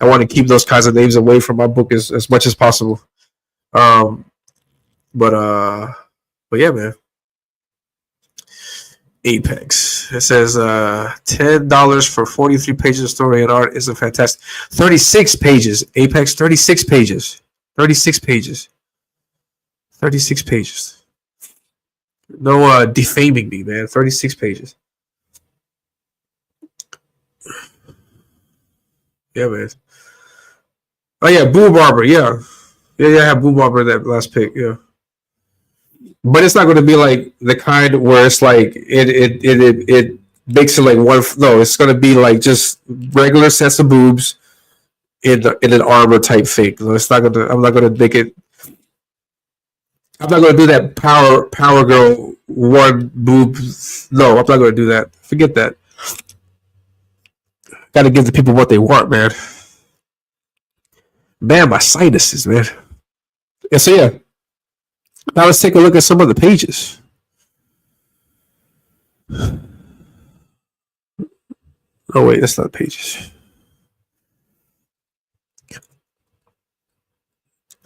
I want to keep those kinds of names away from my book as much as possible. But yeah, man. Apex. It says $10 for 43 pages of story and art isn't fantastic. 36 pages. Apex, 36 pages. 36 pages. 36 pages. No defaming me, man. 36 pages. Yeah, man. Oh yeah, Boo Barber. Yeah, I have Boo Barber in that last pick. Yeah. But it's not going to be like the kind where it's like it makes it like one. No, it's going to be like just regular sets of boobs in an armor type thing. So it's not going to. I'm not going to make it. I'm not going to do that power girl one boob. No, I'm not going to do that. Forget that. Got to give the people what they want, man. Man, my sinuses, man. And so yeah. Now let's take a look at some of the pages. Oh wait, that's not pages.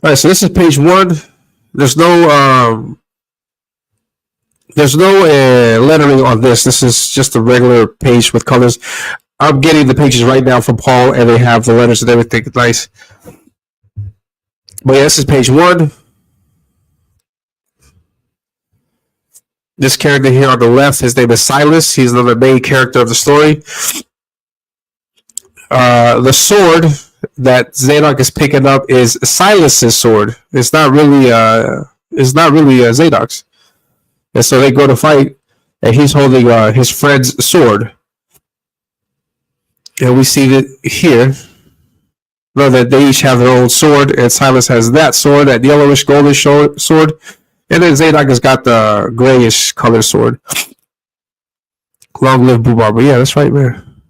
All right, so this is page 1. There's no There's no lettering on this. This is just a regular page with colors. I'm getting the pages right now from Paul, and they have the letters and everything. Nice. But yeah, this is page 1. This character here on the left, his name is Silas. He's the main character of the story. The sword that Zadok is picking up is Silas's sword. It's not really Zadok's. And so they go to fight, and he's holding his friend's sword. And we see that here. Know that they each have their own sword, and Silas has that sword, that yellowish, goldish sword, and then Zadok has got the grayish color sword. Long live Boo Barber. Yeah, that's right, man.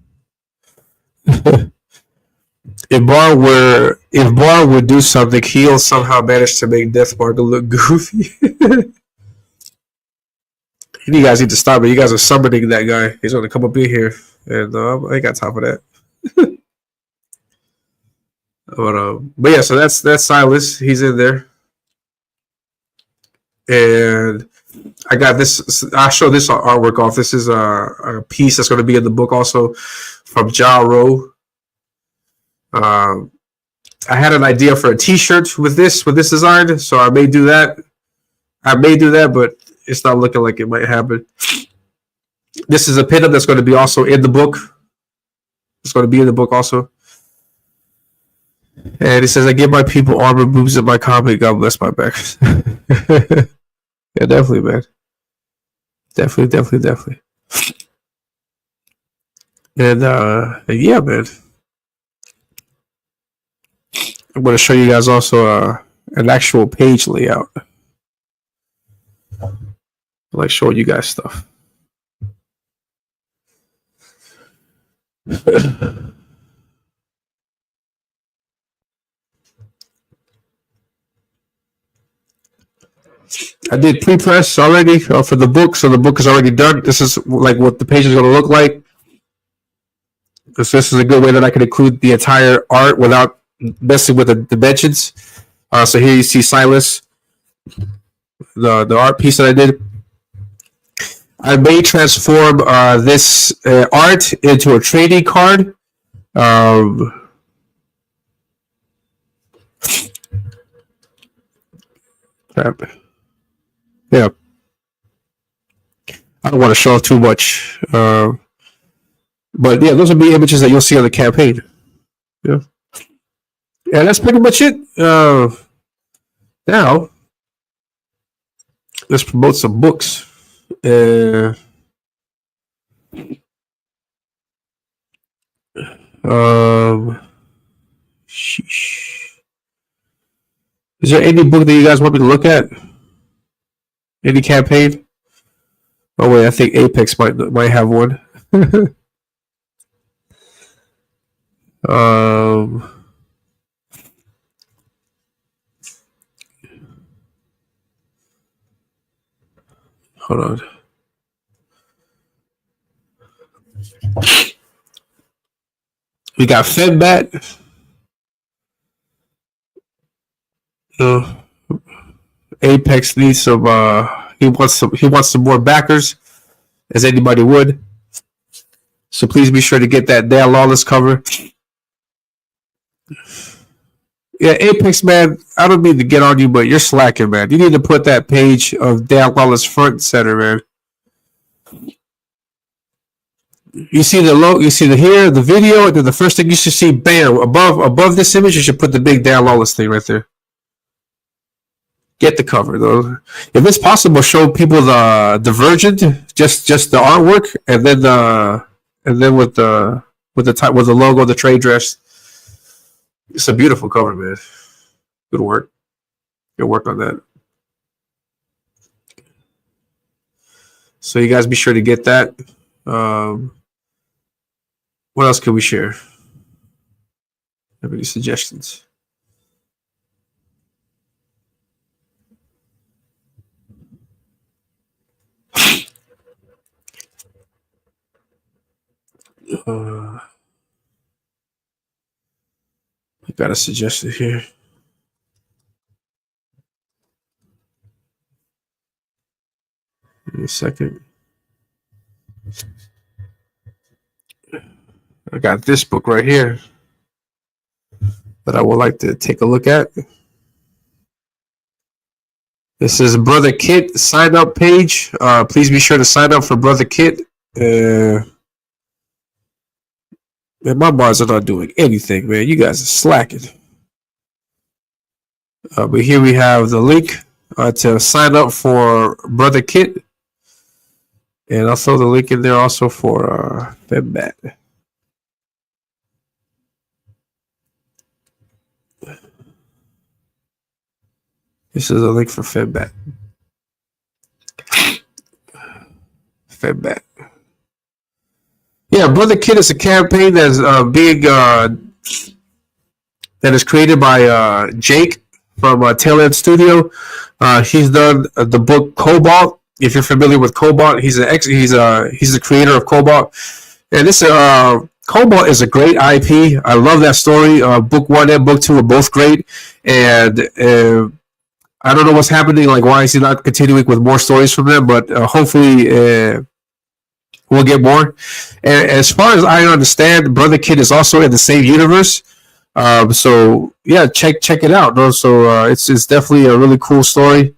If Bar would do something, he'll somehow manage to make Death Barker look goofy. You guys need to stop it. You guys are summoning that guy. He's going to come up in here, and I ain't got time for that. But yeah, so that's Silas. He's in there, and I got this. I'll show this artwork off. This is a piece that's going to be in the book also from Ja Rowe. I had an idea for a T-shirt with this design, so I may do that. But it's not looking like it might happen. This is a pinup that's going to be also in the book. It's going to be in the book also. And it says, I give my people armor moves in my comic. God bless my back. Yeah, definitely, man. Definitely. And yeah, man. I'm going to show you guys also an actual page layout. I like showing you guys stuff. I did pre-press already for the book, so the book is already done. This is like what the page is going to look like. Because this is a good way that I can include the entire art without messing with the dimensions. So here you see Silas, the art piece that I did. I may transform this art into a trading card. Yeah. I don't want to show off too much. But yeah, those will be images that you'll see on the campaign. Yeah. And that's pretty much it. Now, let's promote some books. Sheesh. Is there any book that you guys want me to look at? Any campaign? Oh wait, I think Apex might have one. Hold on. We got Fedbat. Apex needs some. He wants some more backers, as anybody would. So please be sure to get that Dan Lawless cover. Yeah, Apex, man, I don't mean to get on you, but you're slacking, man. You need to put that page of Dan Lawless front and center, man. You see the logo, you see the video, and then the first thing you should see, bam, above this image, you should put the big Dan Lawless thing right there. Get the cover though. If it's possible, show people the Divergent, just the artwork, and then with the logo, the trade dress. It's a beautiful cover, man. Good work. Good work on that. So you guys be sure to get that. What else can we share? Have any suggestions? I got a suggestion here. Give me a second. I got this book right here that I would like to take a look at. This is Brother Kit sign up page. Please be sure to sign up for Brother Kit. Man, my bars are not doing anything, man. You guys are slacking. But here we have the link to sign up for Brother Kit. And I'll throw the link in there also for FemBat. This is a link for FemBat. FemBat. Yeah, Brother Kid is a campaign that's that is created by Jake from Tailend Studio. He's done the book Cobalt. If you're familiar with Cobalt, he's the creator of Cobalt. And this Cobalt is a great IP. I love that story. Book 1 and book 2 are both great. And I don't know what's happening. Like, why is he not continuing with more stories from them? But hopefully, we'll get more. And as far as I understand, Brother Kid is also in the same universe. So yeah, check it out. So it's definitely a really cool story.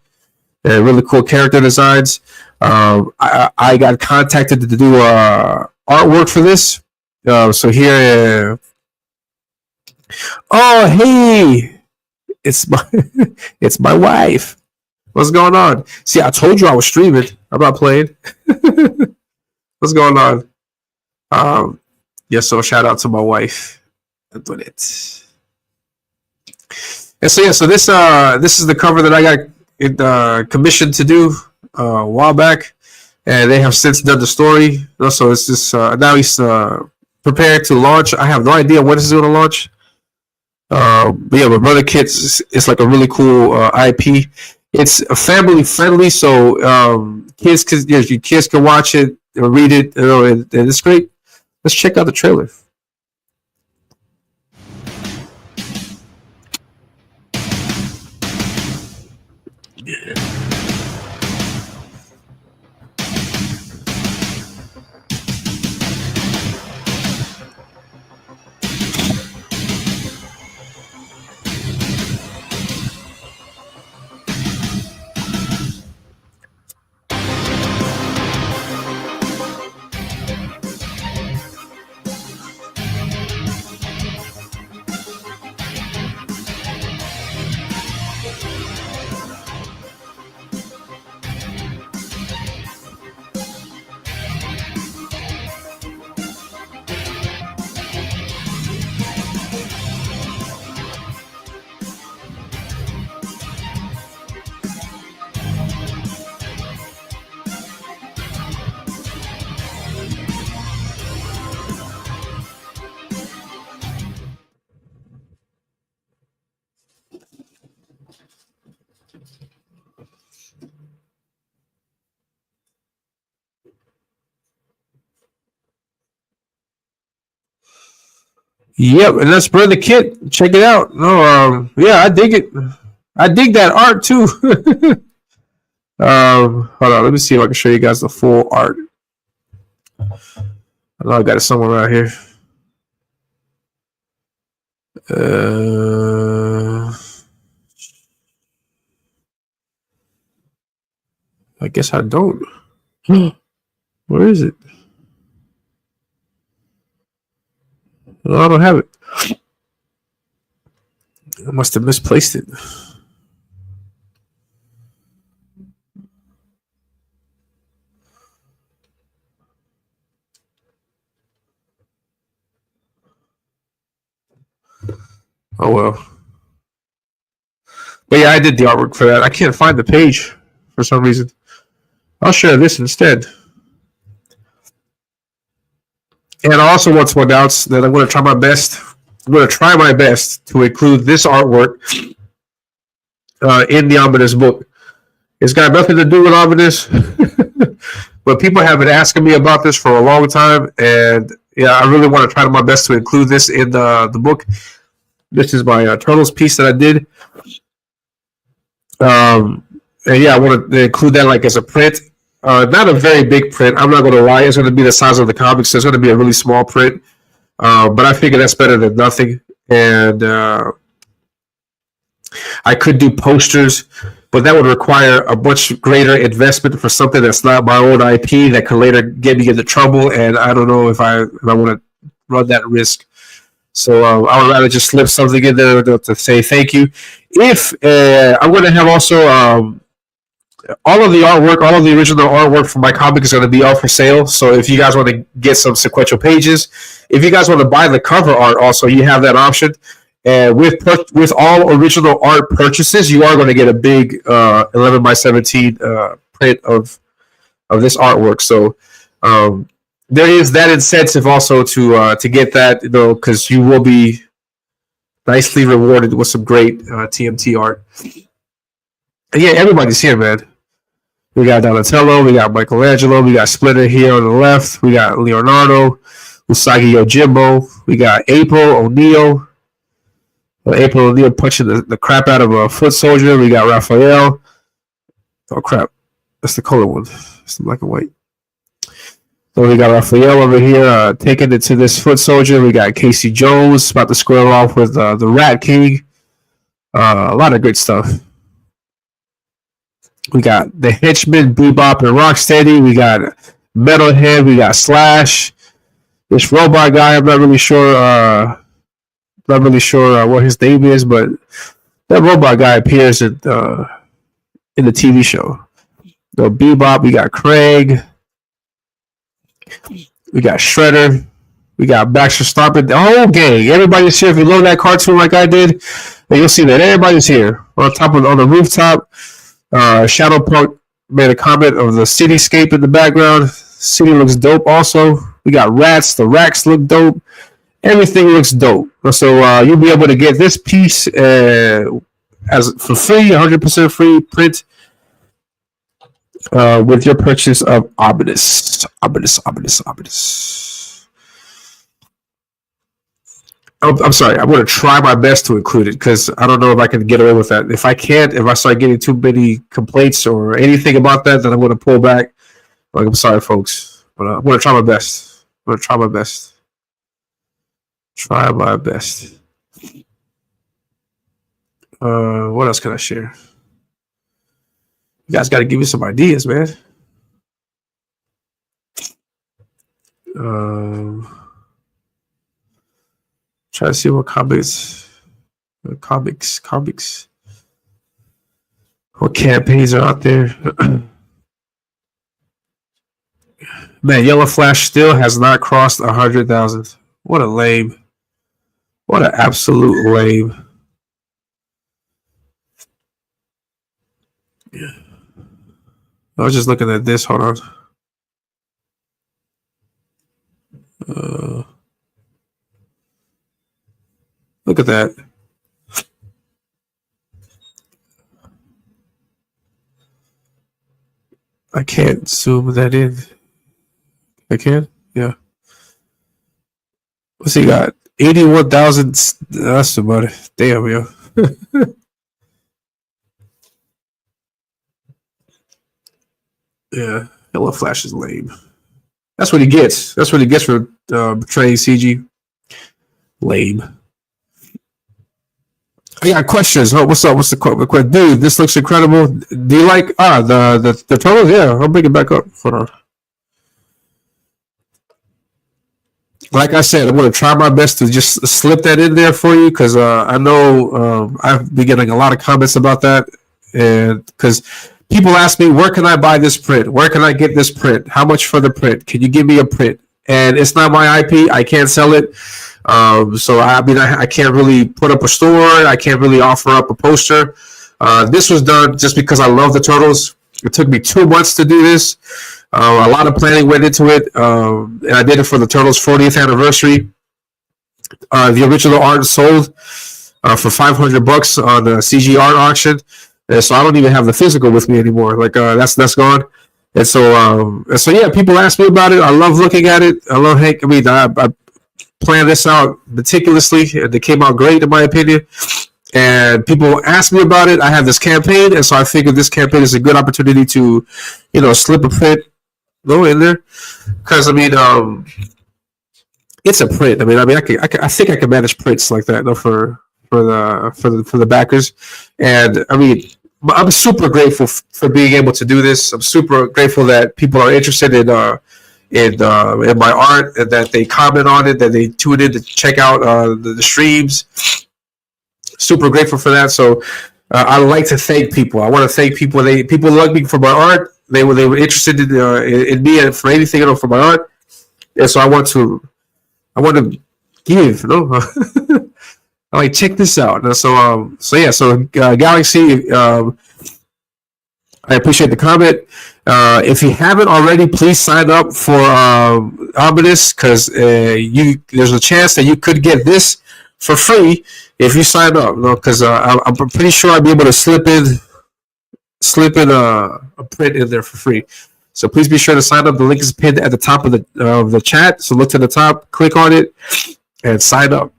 Really cool character designs. I got contacted to do artwork for this. So here, oh hey. It's my wife. What's going on? See, I told you I was streaming. I'm not playing. What's going on? So shout out to my wife. Antoinette. And so this is the cover that I got commissioned to do a while back, and they have since done the story. So it's just now he's preparing to launch. I have no idea when this is going to launch. But Brother Kids is like a really cool IP. It's family friendly, so kids can watch it or read it, and it's great. Let's check out the trailer. Yep, and that's Brother Kit. Check it out. No, yeah, I dig it. I dig that art too. Hold on, let me see if I can show you guys the full art. I know I got it somewhere around here. I guess I don't. Where is it? No, I don't have it. I must have misplaced it. Oh well. But yeah, I did the artwork for that. I can't find the page for some reason. I'll share this instead. And I also want to announce that I'm going to try my best. I'm going to try my best to include this artwork in the Ominus book. It's got nothing to do with Ominus, but people have been asking me about this for a long time, and yeah, I really want to try my best to include this in the book. This is my Turtles piece that I did. And yeah, I want to include that like as a print. not a very big print. I'm not going to lie. It's going to be the size of the comics. So it's going to be a really small print. But I figure that's better than nothing. And I could do posters, but that would require a much greater investment for something that's not my own IP that could later get me into trouble. And I don't know if I want to run that risk. So I would rather just slip something in there to say thank you. If I'm going to have also all of the artwork, all of the original artwork for my comic is going to be out for sale. So if you guys want to get some sequential pages, if you guys want to buy the cover art, also you have that option. And with all original art purchases, you are going to get a big 11x17 print of this artwork. So there is that incentive also to get that, because you will be nicely rewarded with some great TMT art. And yeah, everybody's here, man. We got Donatello, we got Michelangelo, we got Splinter here on the left, we got Leonardo, Usagi Yojimbo, we got April O'Neil. April O'Neil punching the crap out of a foot soldier. We got Raphael. Oh crap, that's the color one. It's the black and white. So we got Raphael over here taking it to this foot soldier. We got Casey Jones about to square off with the Rat King. A lot of good stuff. We got the Henchman, Bebop, and Rocksteady. We got Metalhead. We got Slash. This robot guy, I'm not really sure what his name is, but that robot guy appears in the TV show. The Bebop, we got Craig. We got Shredder. We got Baxter Stopper. The whole gang. Everybody's here. If you love that cartoon like I did, then you'll see that everybody's here. On the rooftop. Shadowpunk made a comment of the cityscape in the background. City looks dope also. We got rats. The racks look dope. Everything looks dope. So you'll be able to get this piece as for free, 100% free print with your purchase of Ominus. I'm sorry. I'm going to try my best to include it because I don't know if I can get away with that. If I can't, if I start getting too many complaints or anything about that, then I'm going to pull back. I'm sorry, folks. But I'm going to try my best. Try my best. What else can I share? You guys got to give me some ideas, man. Try to see what comics, what campaigns are out there. Man, Yellow Flash still has not crossed 100,000. What a lame. What an absolute lame. Yeah. I was just looking at this. Hold on. Look at that. I can't zoom that in. I can? Yeah. What's he got? 81,000. That's about it. Damn, yo. Yeah. Yellow Flash is lame. That's what he gets. That's what he gets for betraying CG. Lame. I got questions. Oh, what's up? What's the question? Dude, this looks incredible. Do you like the turtles? Yeah, I'll bring it back up. Hold on. Like I said, I'm going to try my best to just slip that in there for you because I know I've been getting a lot of comments about that, and because people ask me, where can I buy this print? Where can I get this print? How much for the print? Can you give me a print? And it's not my IP. I can't sell it. So I mean, I can't really put up a store. I can't really offer up a poster. This was done just because I love the turtles. It took me 2 months to do this. A lot of planning went into it, and I did it for the Turtles' 40th anniversary. The original art sold for $500 on the CG art auction, and so I don't even have the physical with me anymore. Like that's gone. And so yeah, people ask me about it. I love looking at it. I planned this out meticulously, and it came out great in my opinion. and people ask me about it. I have this campaign, and so I figured this campaign is a good opportunity to, slip a print go in there, because I mean, it's a print. I think I can manage prints like that, for the backers, and I mean, I'm super grateful for being able to do this. I'm super grateful that people are interested in my art, and that they comment on it, that they tune in to check out the streams. Super grateful for that. So I would like to thank people. I want to thank people. People like me for my art. They were interested in me and for anything, for my art. And so I want to give. I like, check this out. And so Galaxy. I appreciate the comment. If you haven't already, please sign up for Ominus, because there's a chance that you could get this for free if you sign up. Because I'm pretty sure I'll be able to slip in a print in there for free. So please be sure to sign up. The link is pinned at the top of the chat. So look to the top, click on it, and sign up.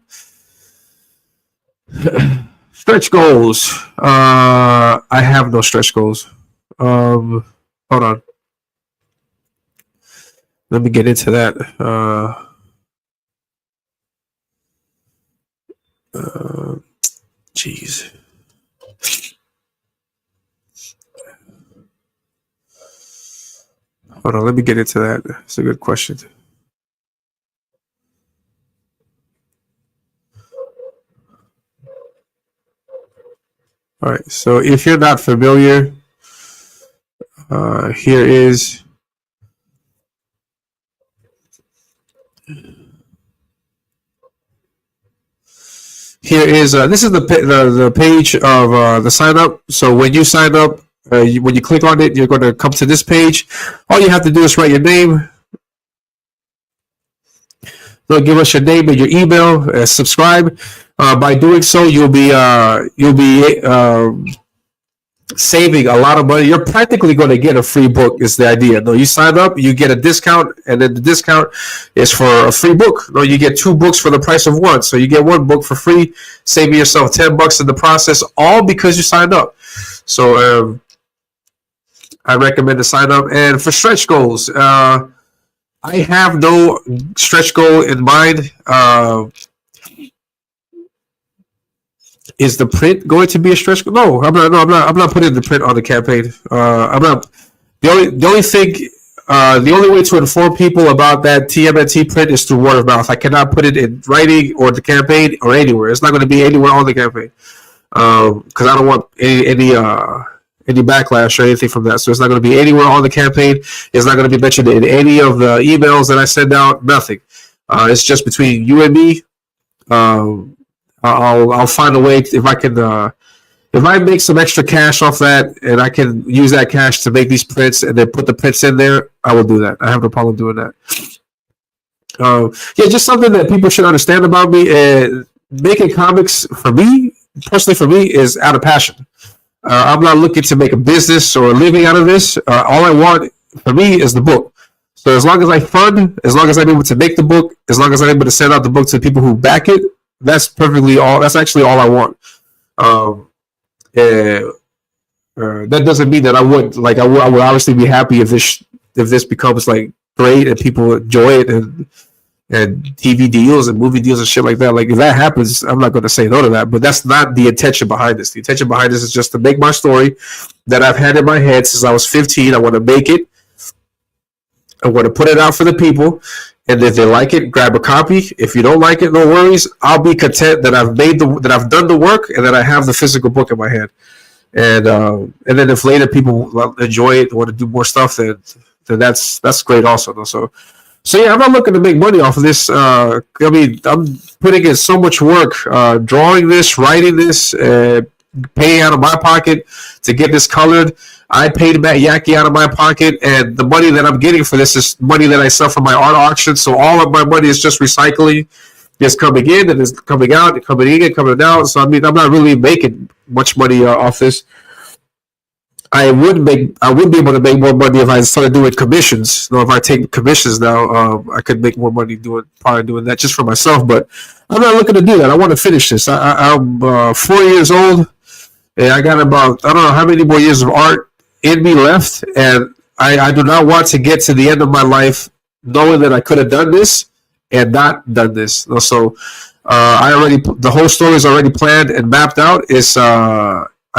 Stretch goals. I have no stretch goals. Hold on. Let me get into that. Jeez. Hold on, let me get into that. It's a good question. All right, so if you're not familiar, here is this is the page of the sign up. So when you sign up, when you click on it, you're going to come to this page. All you have to do is write your name. They'll give us your name and your email. Subscribe. By doing so, you'll be saving a lot of money. You're practically going to get a free book, is the idea. No, you sign up, you get a discount, and then the discount is for a free book. No, you get 2 books for the price of 1. So you get 1 book for free, saving yourself $10 in the process, all because you signed up. So I recommend to sign up. And for stretch goals, I have no stretch goal in mind. Is the print going to be a stretch goal? No, I'm not putting the print on the campaign. I'm not. The only way to inform people about that TMNT print is through word of mouth. I cannot put it in writing or the campaign or anywhere. It's not going to be anywhere on the campaign, because I don't want any backlash or anything from that. So it's not going to be anywhere on the campaign. It's not going to be mentioned in any of the emails that I send out. Nothing. It's just between you and me. I'll find a way if I can. If I make some extra cash off that, and I can use that cash to make these prints and then put the prints in there, I will do that. I have no problem doing that. Just something that people should understand about me. Making comics personally, is out of passion. I'm not looking to make a business or a living out of this. All I want for me is the book. So as long as I fund, as long as I'm able to make the book, as long as I'm able to send out the book to people who back it, that's perfectly all. That's actually all I want. That doesn't mean that I would obviously be happy if this becomes like great and people enjoy it and TV deals and movie deals and shit like that. Like if that happens, I'm not going to say no to that. But that's not the intention behind this. The intention behind this is just to make my story that I've had in my head since I was 15. I want to make it. I want to put it out for the people. And if they like it, grab a copy. If you don't like it, no worries. I'll be content that I've done the work and that I have the physical book in my hand. And then if later people enjoy it, want to do more stuff, then that's great also. So yeah, I'm not looking to make money off of this. I'm putting in so much work, drawing this, writing this, paying out of my pocket to get this colored. I paid Matt Yaki out of my pocket, and the money that I'm getting for this is money that I sell from my art auction. So all of my money is just recycling. It's coming in and it's coming out, and coming in and coming out. So I'm not really making much money off this. I would be able to make more money if I started doing commissions. If I take commissions now, I could make more money doing that just for myself. But I'm not looking to do that. I want to finish this. I'm 4 years old, and I got about, I don't know how many more years of art in me left, and I do not want to get to the end of my life knowing that I could have done this and not done this. So the whole story is already planned and mapped out. It's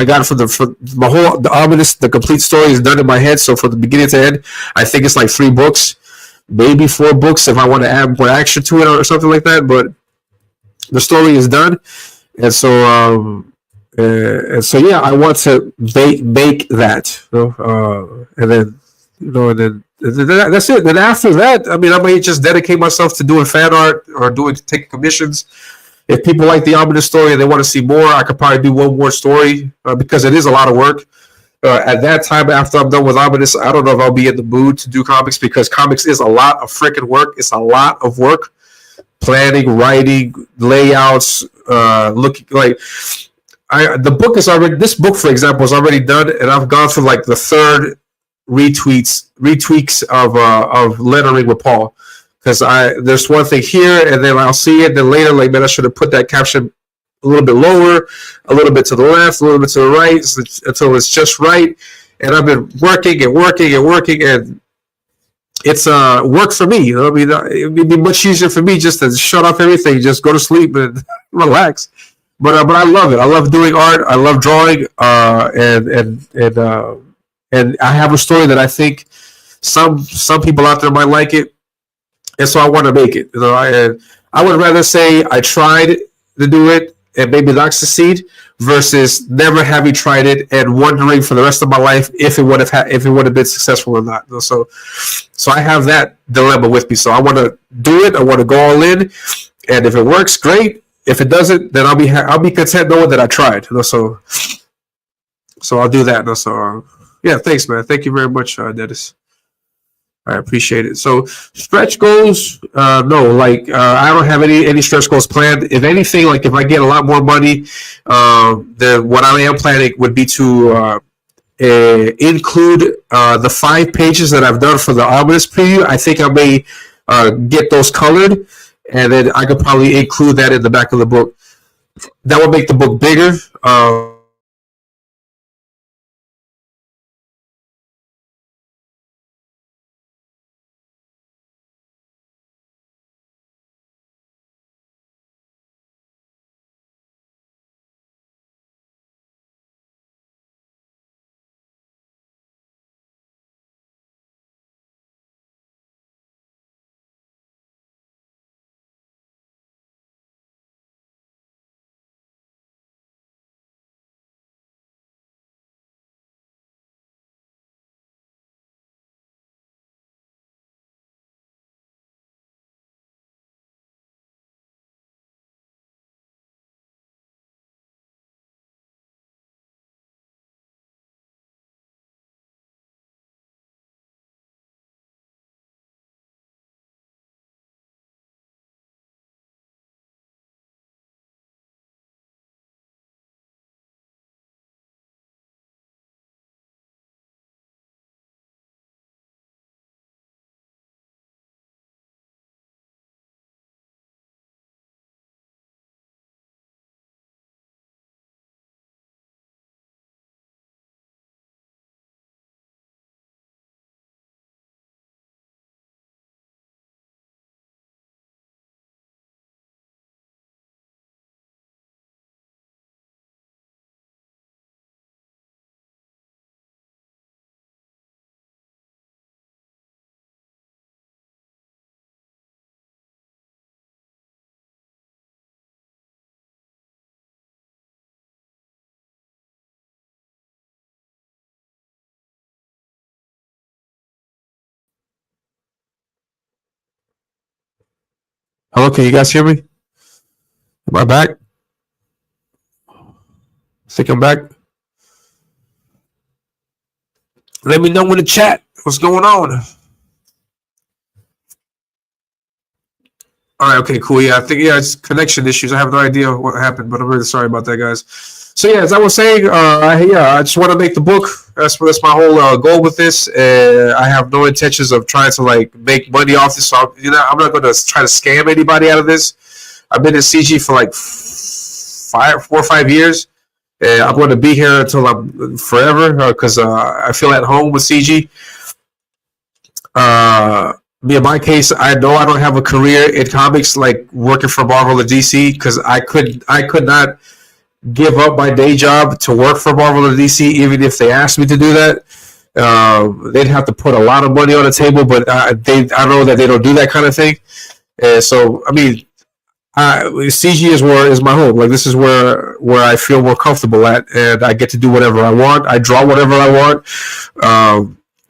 I got it for the Ominus. The complete story is done in my head. So from the beginning to end, I think it's like 3 books, maybe 4 books if I want to add more action to it or something like that. But the story is done, and so yeah, I want to make that, and then that's it. Then after that, I mean, I might just dedicate myself to doing fan art or taking commissions. If people like the Ominous story and they want to see more, I could probably do one more story because it is a lot of work. At that time, after I'm done with Ominous, I don't know if I'll be in the mood to do comics because comics is a lot of freaking work. It's a lot of work. Planning, writing, layouts, looking like this book, for example, is already done, and I've gone through like the 3rd retweaks of lettering with Paul. Because there's one thing here, and then I'll see it. Then later, like, man, I should have put that caption a little bit lower, a little bit to the left, a little bit to the right, until it's just right. And I've been working, and it's work for me. I mean, it'd be much easier for me just to shut off everything, just go to sleep and relax. But I love it. I love doing art. I love drawing, and I have a story that I think some people out there might like it. And so I want to make it. I would rather say I tried to do it and maybe not succeed versus never having tried it and wondering for the rest of my life if it would have been successful or not. So I have that dilemma with me. So I want to do it. I want to go all in, and if it works, great. If it doesn't, then I'll be content knowing that I tried. So I'll do that. So yeah, thanks, man. Thank you very much, Dennis. I appreciate it. So stretch goals, no, like I don't have any stretch goals planned. If anything, like if I get a lot more money, then what I am planning would be to include the 5 pages that I've done for the Ominous preview. I think I may get those colored, and then I could probably include that in the back of the book. That would make the book bigger. Hello, can you guys hear me? Am I back? I think I'm back. Let me know in the chat what's going on. All right, okay, cool. Yeah, I think it's connection issues. I have no idea what happened, but I'm really sorry about that, guys. So yeah, as I was saying, I just want to make the book. That's my whole goal with this. I have no intentions of trying to like make money off this. So I'm not going to try to scam anybody out of this. I've been in CG for like 4 or 5 years. I'm going to be here until I'm forever because I feel at home with CG. Me in my case, I know I don't have a career in comics like working for Marvel or DC because I could not give up my day job to work for Marvel or DC, even if they asked me to do that. They'd have to put a lot of money on the table, but I know that they don't do that kind of thing. So I mean, CG is my home. Like this is where I feel more comfortable at, and I get to do whatever I want. I draw whatever I want.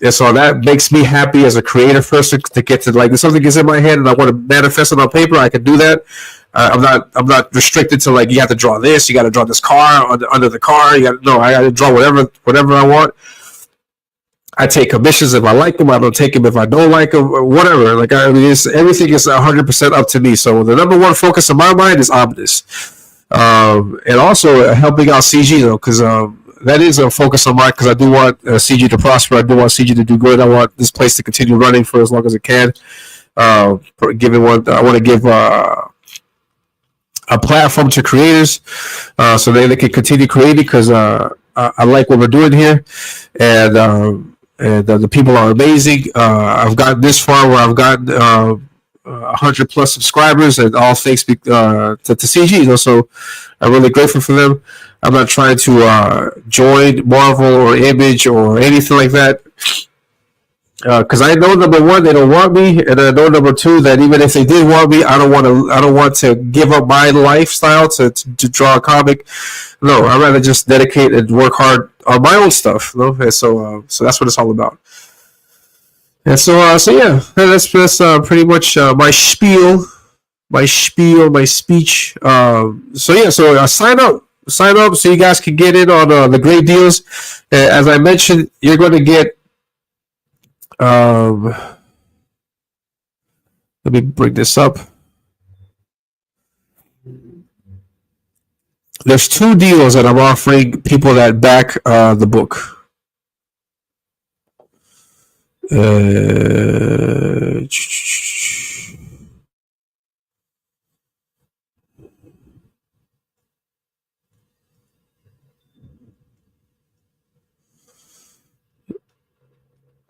And so that makes me happy as a creative person to get to like if something gets in my head and I want to manifest it on paper, I can do that. I'm not restricted to like you have to draw this, you got to draw this car under the car. I got to draw whatever I want. I take commissions if I like them. I don't take them if I don't like them. Or whatever. Like everything is 100% up to me. So the number one focus in my mind is Ominus, and also helping out CG though, because that is a focus of mine because I do want CG to prosper. I do want CG to do good. I want this place to continue running for as long as it can. I want to give a platform to creators so they can continue creating because I like what we're doing here, and the people are amazing. I've gotten this far where I've gotten 100 plus subscribers, and all thanks to CG. So I'm really grateful for them. I'm not trying to join Marvel or Image or anything like that because I know number one they don't want me, and I know number two that even if they did want me, I don't want to give up my lifestyle to draw a comic. No, I'd rather just dedicate and work hard on my own stuff. And so that's what it's all about. And so yeah, that's pretty much my spiel, my speech. So sign up so you guys can get in on the great deals. As I mentioned, you're going to get. Let me bring this up. There's 2 deals that I'm offering people that back the book.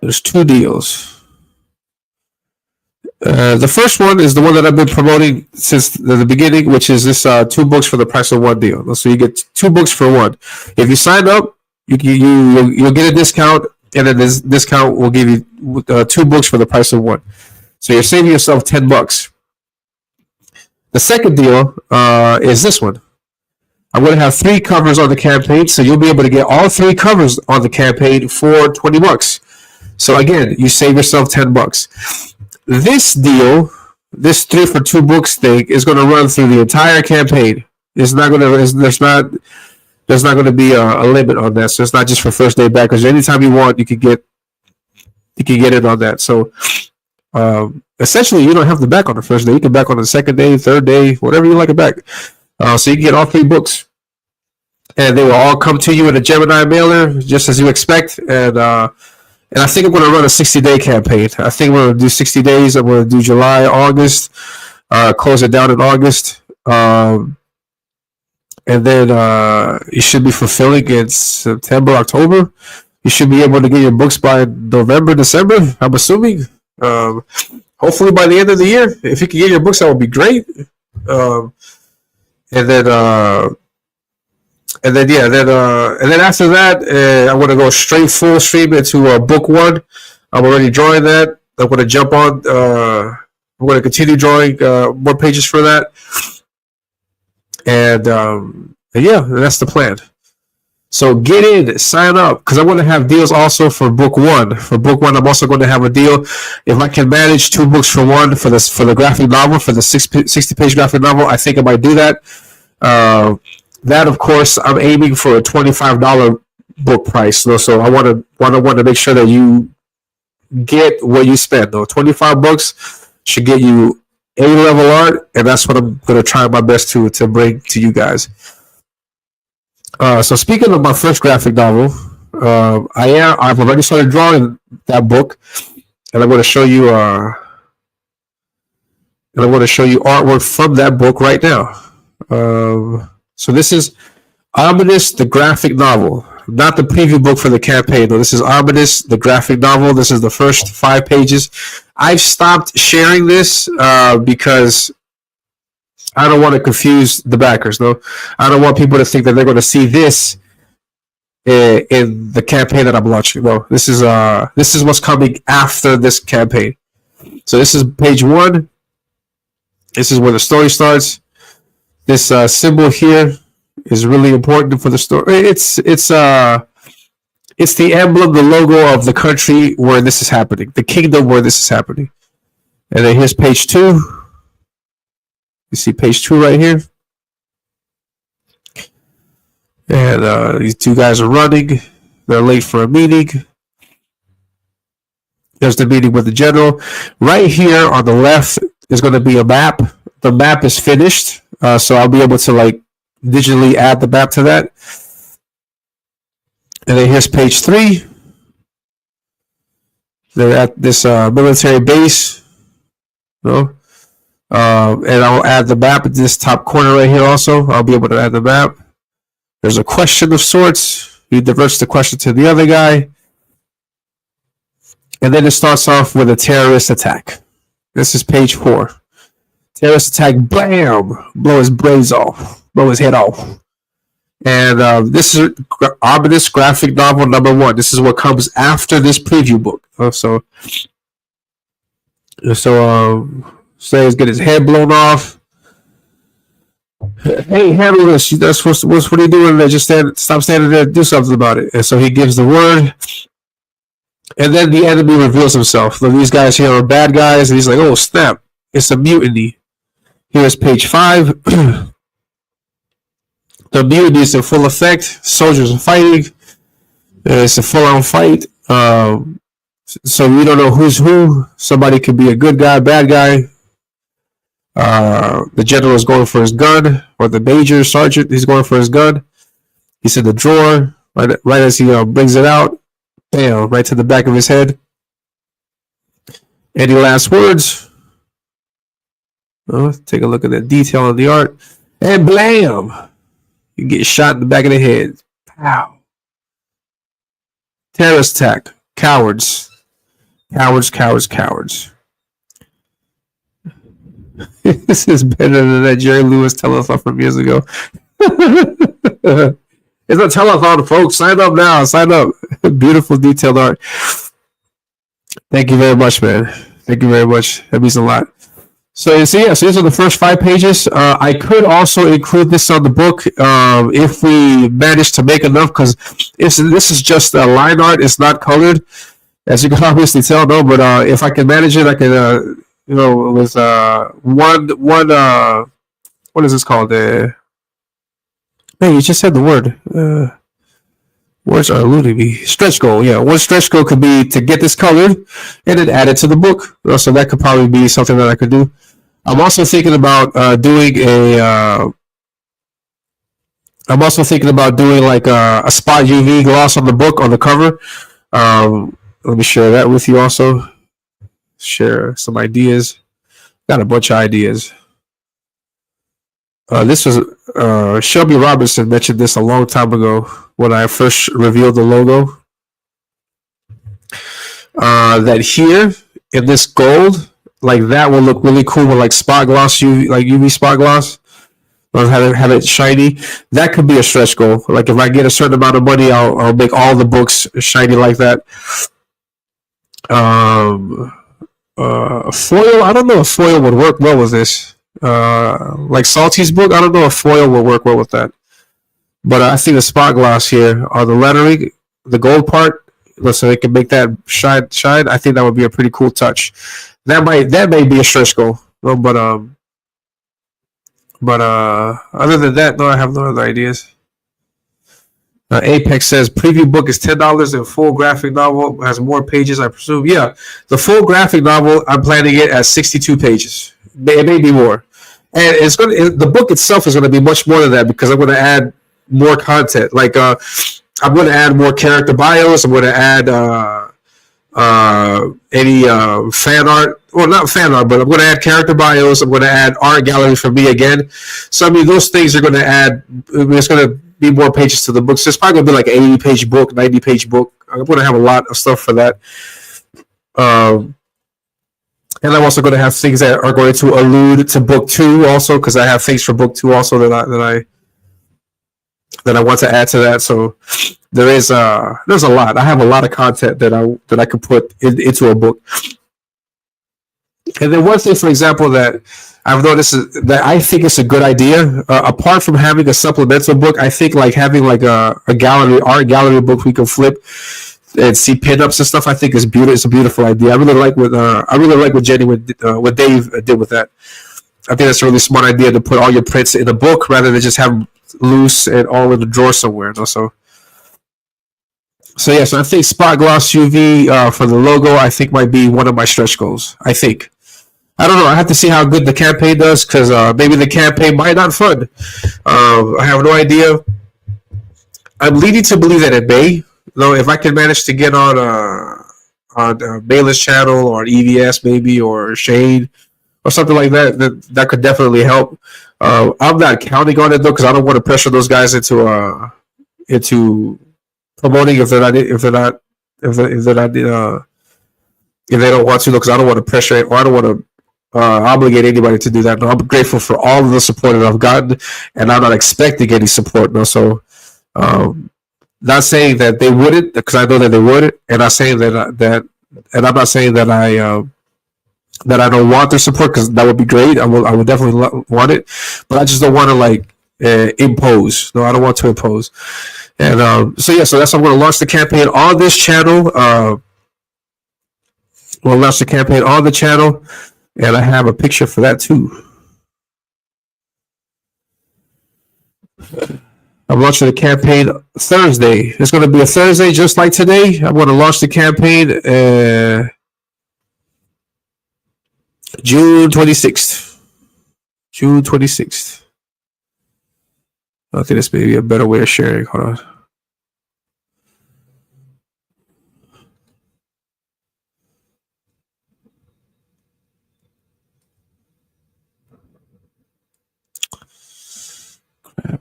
There's 2 deals. The first one is the one that I've been promoting since the beginning, which is this 2 books for the price of 1 deal. So you get 2 books for 1. If you sign up, you'll get a discount, and then this discount will give you 2 books for the price of 1. So you're saving yourself $10. The second deal is this one. I'm going to have 3 covers on the campaign, so you'll be able to get all 3 covers on the campaign for $20. So again, you save yourself $10. This deal, this 3 for 2 books thing, is going to run through the entire campaign. It's not going to. There's not going to be a limit on that. So it's not just for first day backers. Anytime you want, you can get it on that. So essentially, you don't have to back on the first day. You can back on the second day, third day, whatever you like to back. So you can get all 3 books, and they will all come to you in a Gemini mailer, just as you expect. And I think I'm going to run a 60-day campaign. I think we're going to do 60 days. I'm going to do July, August, close it down in August. And then you should be fulfilling in September, October. You should be able to get your books by November, December, I'm assuming. Hopefully by the end of the year. If you can get your books, that would be great. And then after that, I'm going to go straight full stream into book 1. I'm already drawing that. I'm going to jump on. I'm going to continue drawing more pages for that. And yeah, that's the plan. So get in, sign up, because I want to have deals also for book 1. For book 1, I'm also going to have a deal. If I can manage 2 books for 1 for the graphic novel, for the 60-page graphic novel, I think I might do that. That, of course, I'm aiming for a $25 book price. So I want to make sure that you get what you spend. Though $25 should get you A-level art, and that's what I'm going to try my best to bring to you guys. So speaking of my first graphic novel, I've already started drawing that book, and I'm going to show you. And I'm going to show you artwork from that book right now. So this is Ominus, the graphic novel, not the preview book for the campaign. No, this is Ominus, the graphic novel. This is the first 5 pages. I've stopped sharing this because I don't want to confuse the backers. No, I don't want people to think that they're going to see this in the campaign that I'm launching. No, this is what's coming after this campaign. So this is page 1. This is where the story starts. This symbol here is really important for the story. It's the emblem, the logo of the country where this is happening, the kingdom where this is happening. And then here's page 2. You see page 2 right here. And these 2 guys are running. They're late for a meeting. There's the meeting with the general. Right here on the left is going to be a map. The map is finished, so I'll be able to like digitally add the map to that. And then here's page 3. They're at this military base. And I'll add the map at this top corner right here also. I'll be able to add the map. There's a question of sorts. He diverts the question to the other guy. And then it starts off with a terrorist attack. This is page 4. Terrorist attack, bam! Blow his brains off. Blow his head off. And this is Ominous graphic novel number 1. This is what comes after this preview book. So Slade's get his head blown off. Hey, handle this. That's what are you doing there? Just stop standing there and do something about it. And so he gives the word. And then the enemy reveals himself. These guys here are bad guys. And he's like, oh, snap. It's a mutiny. Here's page 5. The mutiny is in full effect. Soldiers are fighting. It's a full-on fight. So we don't know who's who. Somebody could be a good guy, bad guy. The general is going for his gun, or the major sergeant, he's going for his gun. He's in the drawer. Right as he brings it out, bam, right to the back of his head. Any last words? Take a look at the detail on the art. And blam! You get shot in the back of the head. Pow. Terrorist attack. Cowards. Cowards, cowards, cowards. This is better than that Jerry Lewis telethon from years ago. It's a telethon, folks. Sign up now. Sign up. Beautiful detailed art. Thank you very much, man. Thank you very much. That means a lot. So these are the first 5 pages. I could also include this on the book if we manage to make enough, because this is just line art. It's not colored, as you can obviously tell, no. But if I can manage it, I can, with one what is this called? Hey, you just said the word. Words are eluding me. Stretch goal, yeah. One stretch goal could be to get this colored and then add it to the book. So that could probably be something that I could do. I'm also thinking about doing like a spot UV gloss on the book on the cover. Let me share that with you also. Share some ideas. Got a bunch of ideas. This was Shelby Robinson mentioned this a long time ago when I first revealed the logo. That here in this gold, like that will look really cool with like spot gloss, UV spot gloss, or have it shiny. That could be a stretch goal. Like if I get a certain amount of money, I'll make all the books shiny like that. Foil. I don't know if foil would work well with this. Like Salty's book, I don't know if foil will work well with that. But I think the spot gloss here on the lettering, the gold part, so they can make that shine. I think that would be a pretty cool touch. That may be a stretch goal. But other than that, no, I have no other ideas. Apex says preview book is $10 and full graphic novel has more pages, I presume. Yeah, the full graphic novel, I'm planning it at 62 pages. It may be more. And the book itself is going to be much more than that because I'm going to add more content. Like I'm going to add more character bios. I'm going to add any fan art. Well, not fan art, but I'm going to add character bios. I'm going to add art gallery for me again. So I mean, those things are going to add. It's going to be more pages to the book. So it's probably going to be like an 80-page book, 90-page book. I'm going to have a lot of stuff for that. And I'm also going to have things that are going to allude to book 2 also, because I have things for book 2 also that I want to add to that. So there's a lot. I have a lot of content that I could put into a book. And then one thing, for example, that I've noticed is that I think it's a good idea. Apart from having a supplemental book, I think like having like a art gallery book we can flip and see pinups and stuff. I think is beautiful. It's a beautiful idea. I really like what Jenny what Dave did with that. I think that's a really smart idea to put all your prints in a book rather than just have them loose and all in the drawer somewhere. So yeah. So I think Spot Gloss UV for the logo, I think might be one of my stretch goals. I think. I don't know. I have to see how good the campaign does because maybe the campaign might not fund. I have no idea. I'm leading to believe that it may. Though, if I can manage to get on Baylor's channel or EVS maybe or Shade or something like that, that could definitely help. I'm not counting on it though because I don't want to pressure those guys into promoting if they don't want to, because I don't want to pressure it, or I don't want to obligate anybody to do that. No, I'm grateful for all of the support that I've gotten, and I'm not expecting any support. No, so not saying that they wouldn't, because I know that they would, and I'm saying and I'm not saying that I don't want their support, because that would be great. I would definitely want it, but I just don't want to like impose. No, I don't want to impose. And so that's how I'm going to launch the campaign on this channel. We'll launch the campaign on the channel, and I have a picture for that too. I'm launching the campaign Thursday. It's going to be a Thursday just like today. I'm going to launch the campaign June 26th. June 26th. I think this may be a better way of sharing. Hold on. Crap.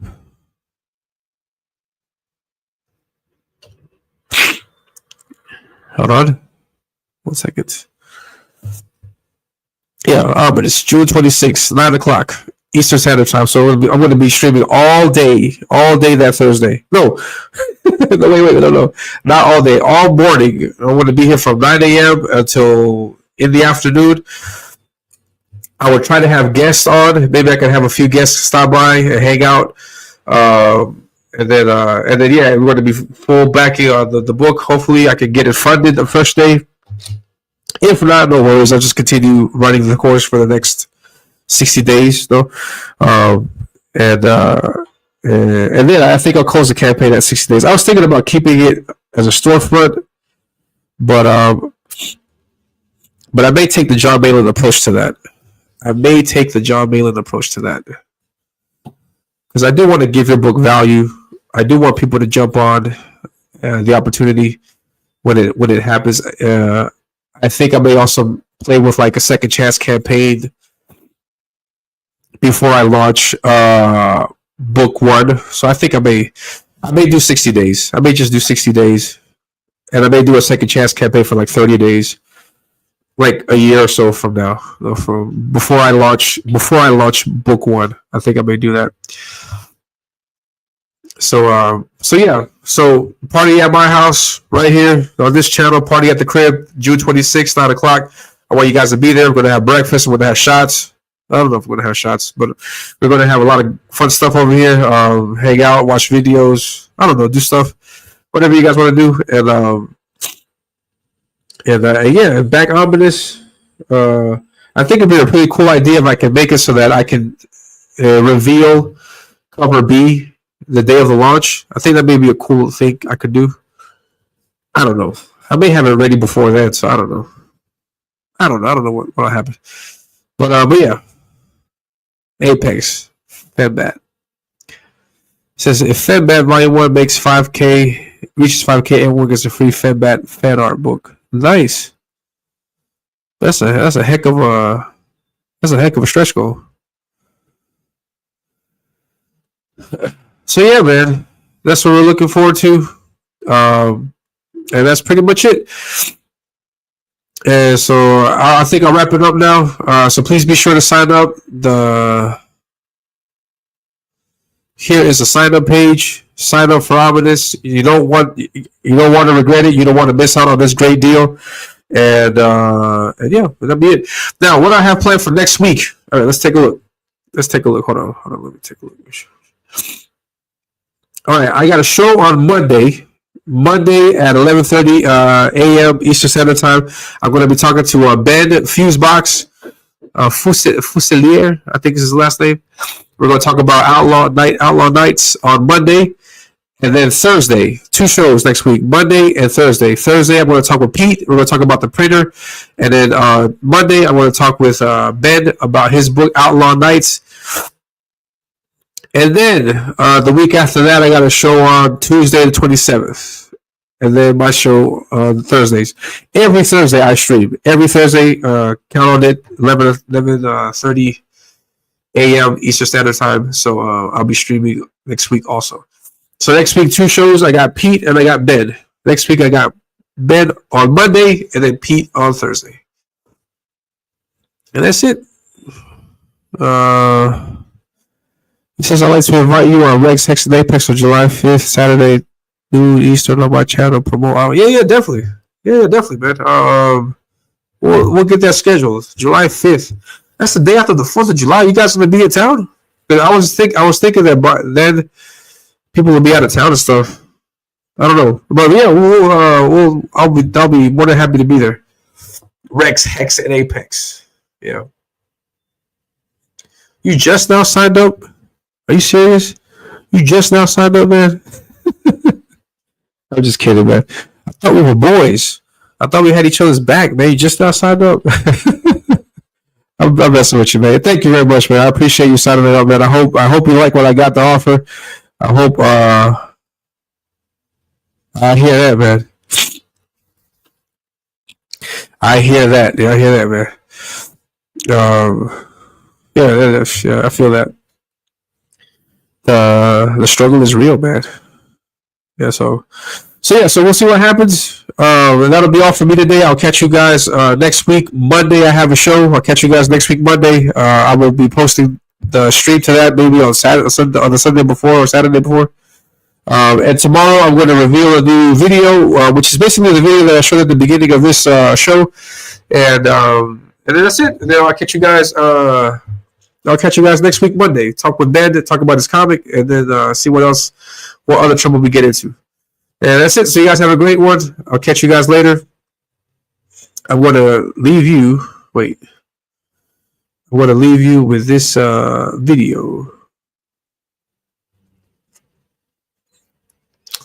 Hold on. 1 second. Yeah, but it's June 26th, 9 o'clock Eastern Standard Time. So I'm going to be streaming all day that Thursday. No, no, not all day, all morning. I'm going to be here from 9 a.m. until in the afternoon. I will try to have guests on. Maybe I can have a few guests stop by and hang out. And then yeah, we're going to be full backing on the book. Hopefully, I can get it funded the first day. If not, no worries. I'll just continue running the course for the next 60 days, though. And then I think I'll close the campaign at 60 days. I was thinking about keeping it as a storefront, but I may take the John Malin approach to that. Because I do want to give your book value. I do want people to jump on the opportunity when it happens. I think I may also play with like a second chance campaign before I launch book 1. So I think I may do 60 days. I may just do 60 days, and I may do a second chance campaign for like 30 days, like a year or so from now. From before I launch book 1, I think I may do that. So yeah. So party at my house right here on this channel. Party at the crib, June 26th, 9 o'clock. I want you guys to be there. We're going to have breakfast. We're going to have shots. I don't know if we're going to have shots, but we're going to have a lot of fun stuff over here. Hang out, watch videos. I don't know, do stuff. Whatever you guys want to do. And yeah, back Ominus. I think it'd be a pretty cool idea if I can make it so that I can reveal cover B the day of the launch. I think that may be a cool thing I could do. I don't know. I may have it ready before then, so I don't know. I don't know what'll happen. But yeah. Apex. Fembat. says if Fedbat Volume 1 makes 5K, reaches 5K, everyone gets a free Fedbat fan art book. Nice. That's a heck of a stretch goal. So yeah, man, that's what we're looking forward to, and that's pretty much it. And so I think I'll wrap it up now. So please be sure to sign up. Here is a sign up page. Sign up for Ominus. You don't want to regret it. You don't want to miss out on this great deal. And yeah, that'll be it. Now, what I have planned for next week. All right, let's take a look. Hold on. Let me take a look. All right, I got a show on Monday at 11:30 a.m. Eastern Standard Time. I'm going to be talking to Ben Fusebox Fuselier, I think is his last name. We're going to talk about Outlaw Nights on Monday, and then Thursday. 2 shows next week, Monday and Thursday. Thursday, I'm going to talk with Pete. We're going to talk about the printer, and then Monday, I'm going to talk with Ben about his book Outlaw Nights. And then the week after that, I got a show on Tuesday the 27th. And then my show on Thursdays. Every Thursday I stream. Every Thursday, count on it, 11:30 a.m. Eastern Standard Time. So I'll be streaming next week also. So next week, 2 shows. I got Pete and I got Ben. Next week, I got Ben on Monday and then Pete on Thursday. And that's it. He says, I'd like to invite you on Rex Hex and Apex on July 5th, Saturday, noon Eastern on my channel. Promote. Yeah, definitely. Yeah, definitely, man. We'll get that scheduled. July 5th. That's the day after the 4th of July. You guys gonna be in town? I was thinking that, but then people will be out of town and stuff. I don't know, but yeah, I'll be more than happy to be there. Rex Hex and Apex. Yeah. You just now signed up? Are you serious? You just now signed up, man? I'm just kidding, man. I thought we were boys. I thought we had each other's back, man. You just now signed up? I'm messing with you, man. Thank you very much, man. I appreciate you signing up, man. I hope you like what I got to offer. I hope I hear that, man. I hear that. Yeah, I hear that, man. Yeah, I feel that. The struggle is real, man. Yeah, so we'll see what happens. And that'll be all for me today. I'll catch you guys next week. Monday, I have a show. I'll catch you guys next week, Monday. I will be posting the stream to that maybe on the Sunday before or Saturday before. And tomorrow, I'm going to reveal a new video, which is basically the video that I showed at the beginning of this show. And then that's it. And then I'll catch you guys. I'll catch you guys next week, Monday. Talk with Ben, talk about his comic, and then see what other trouble we get into. And that's it. So you guys have a great one. I'll catch you guys later. I'm going to leave you. Wait. I'm going to leave you with this video.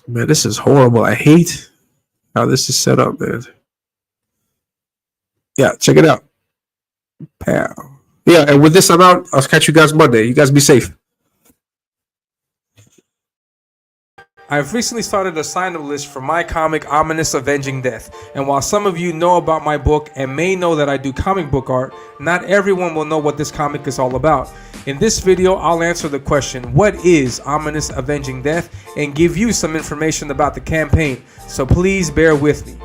Man, this is horrible. I hate how this is set up, man. Yeah, check it out. Pow. Yeah, and with this, I'm out. I'll catch you guys Monday. You guys be safe. I've recently started a sign-up list for my comic, Ominus Avenging Death. And while some of you know about my book and may know that I do comic book art, not everyone will know what this comic is all about. In this video, I'll answer the question, what is Ominus Avenging Death, and give you some information about the campaign, so please bear with me.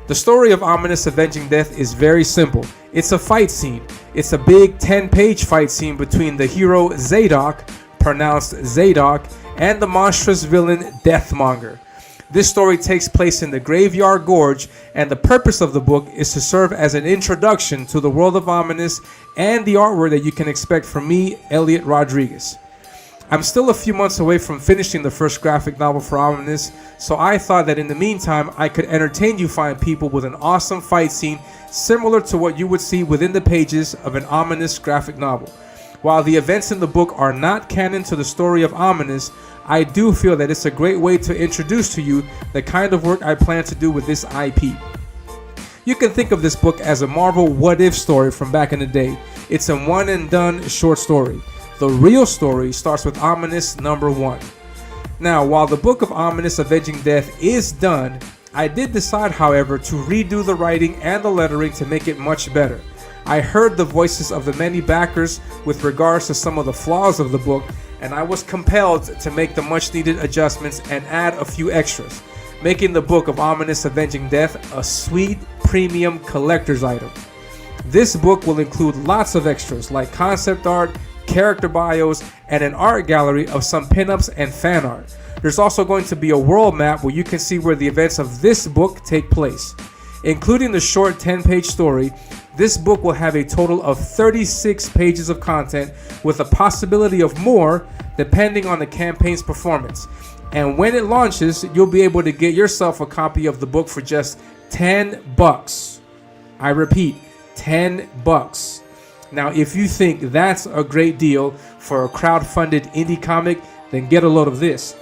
The story of Ominus Avenging Death is very simple. It's a fight scene. It's a big 10-page fight scene between the hero Zadok, pronounced Zadok, and the monstrous villain Deathmonger. This story takes place in the Graveyard Gorge, and the purpose of the book is to serve as an introduction to the world of Ominus and the artwork that you can expect from me, Elliot Rodriguez. I'm still a few months away from finishing the first graphic novel for Ominus, so I thought that in the meantime I could entertain you fine people with an awesome fight scene similar to what you would see within the pages of an Ominus graphic novel. While the events in the book are not canon to the story of Ominus, I do feel that it's a great way to introduce to you the kind of work I plan to do with this IP. You can think of this book as a Marvel what if story from back in the day. It's a one and done short story. The real story starts with Ominus number 1. Now, while the book of Ominus Avenging Death is done, I did decide, however, to redo the writing and the lettering to make it much better. I heard the voices of the many backers with regards to some of the flaws of the book, and I was compelled to make the much needed adjustments and add a few extras, making the book of Ominus Avenging Death a sweet premium collector's item. This book will include lots of extras like concept art, character bios, and an art gallery of some pinups and fan art. There's also going to be a world map where you can see where the events of this book take place. Including the short 10-page story, this book will have a total of 36 pages of content with a possibility of more depending on the campaign's performance. And when it launches, you'll be able to get yourself a copy of the book for just $10. I repeat, $10. Now, if you think that's a great deal for a crowd-funded indie comic, then get a load of this.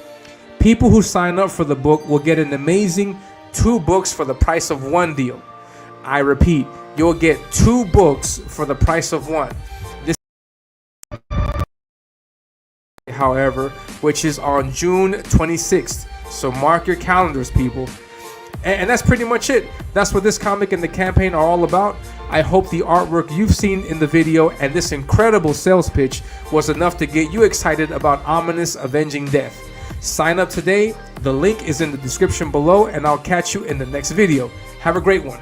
People who sign up for the book will get an amazing 2 books for the price of 1 deal. I repeat, you'll get 2 books for the price of 1. This, however, which is on June 26th. So mark your calendars, people. And that's pretty much it. That's what this comic and the campaign are all about. I hope the artwork you've seen in the video and this incredible sales pitch was enough to get you excited about Ominus Avenging Death. Sign up today. The link is in the description below, and I'll catch you in the next video. Have a great one.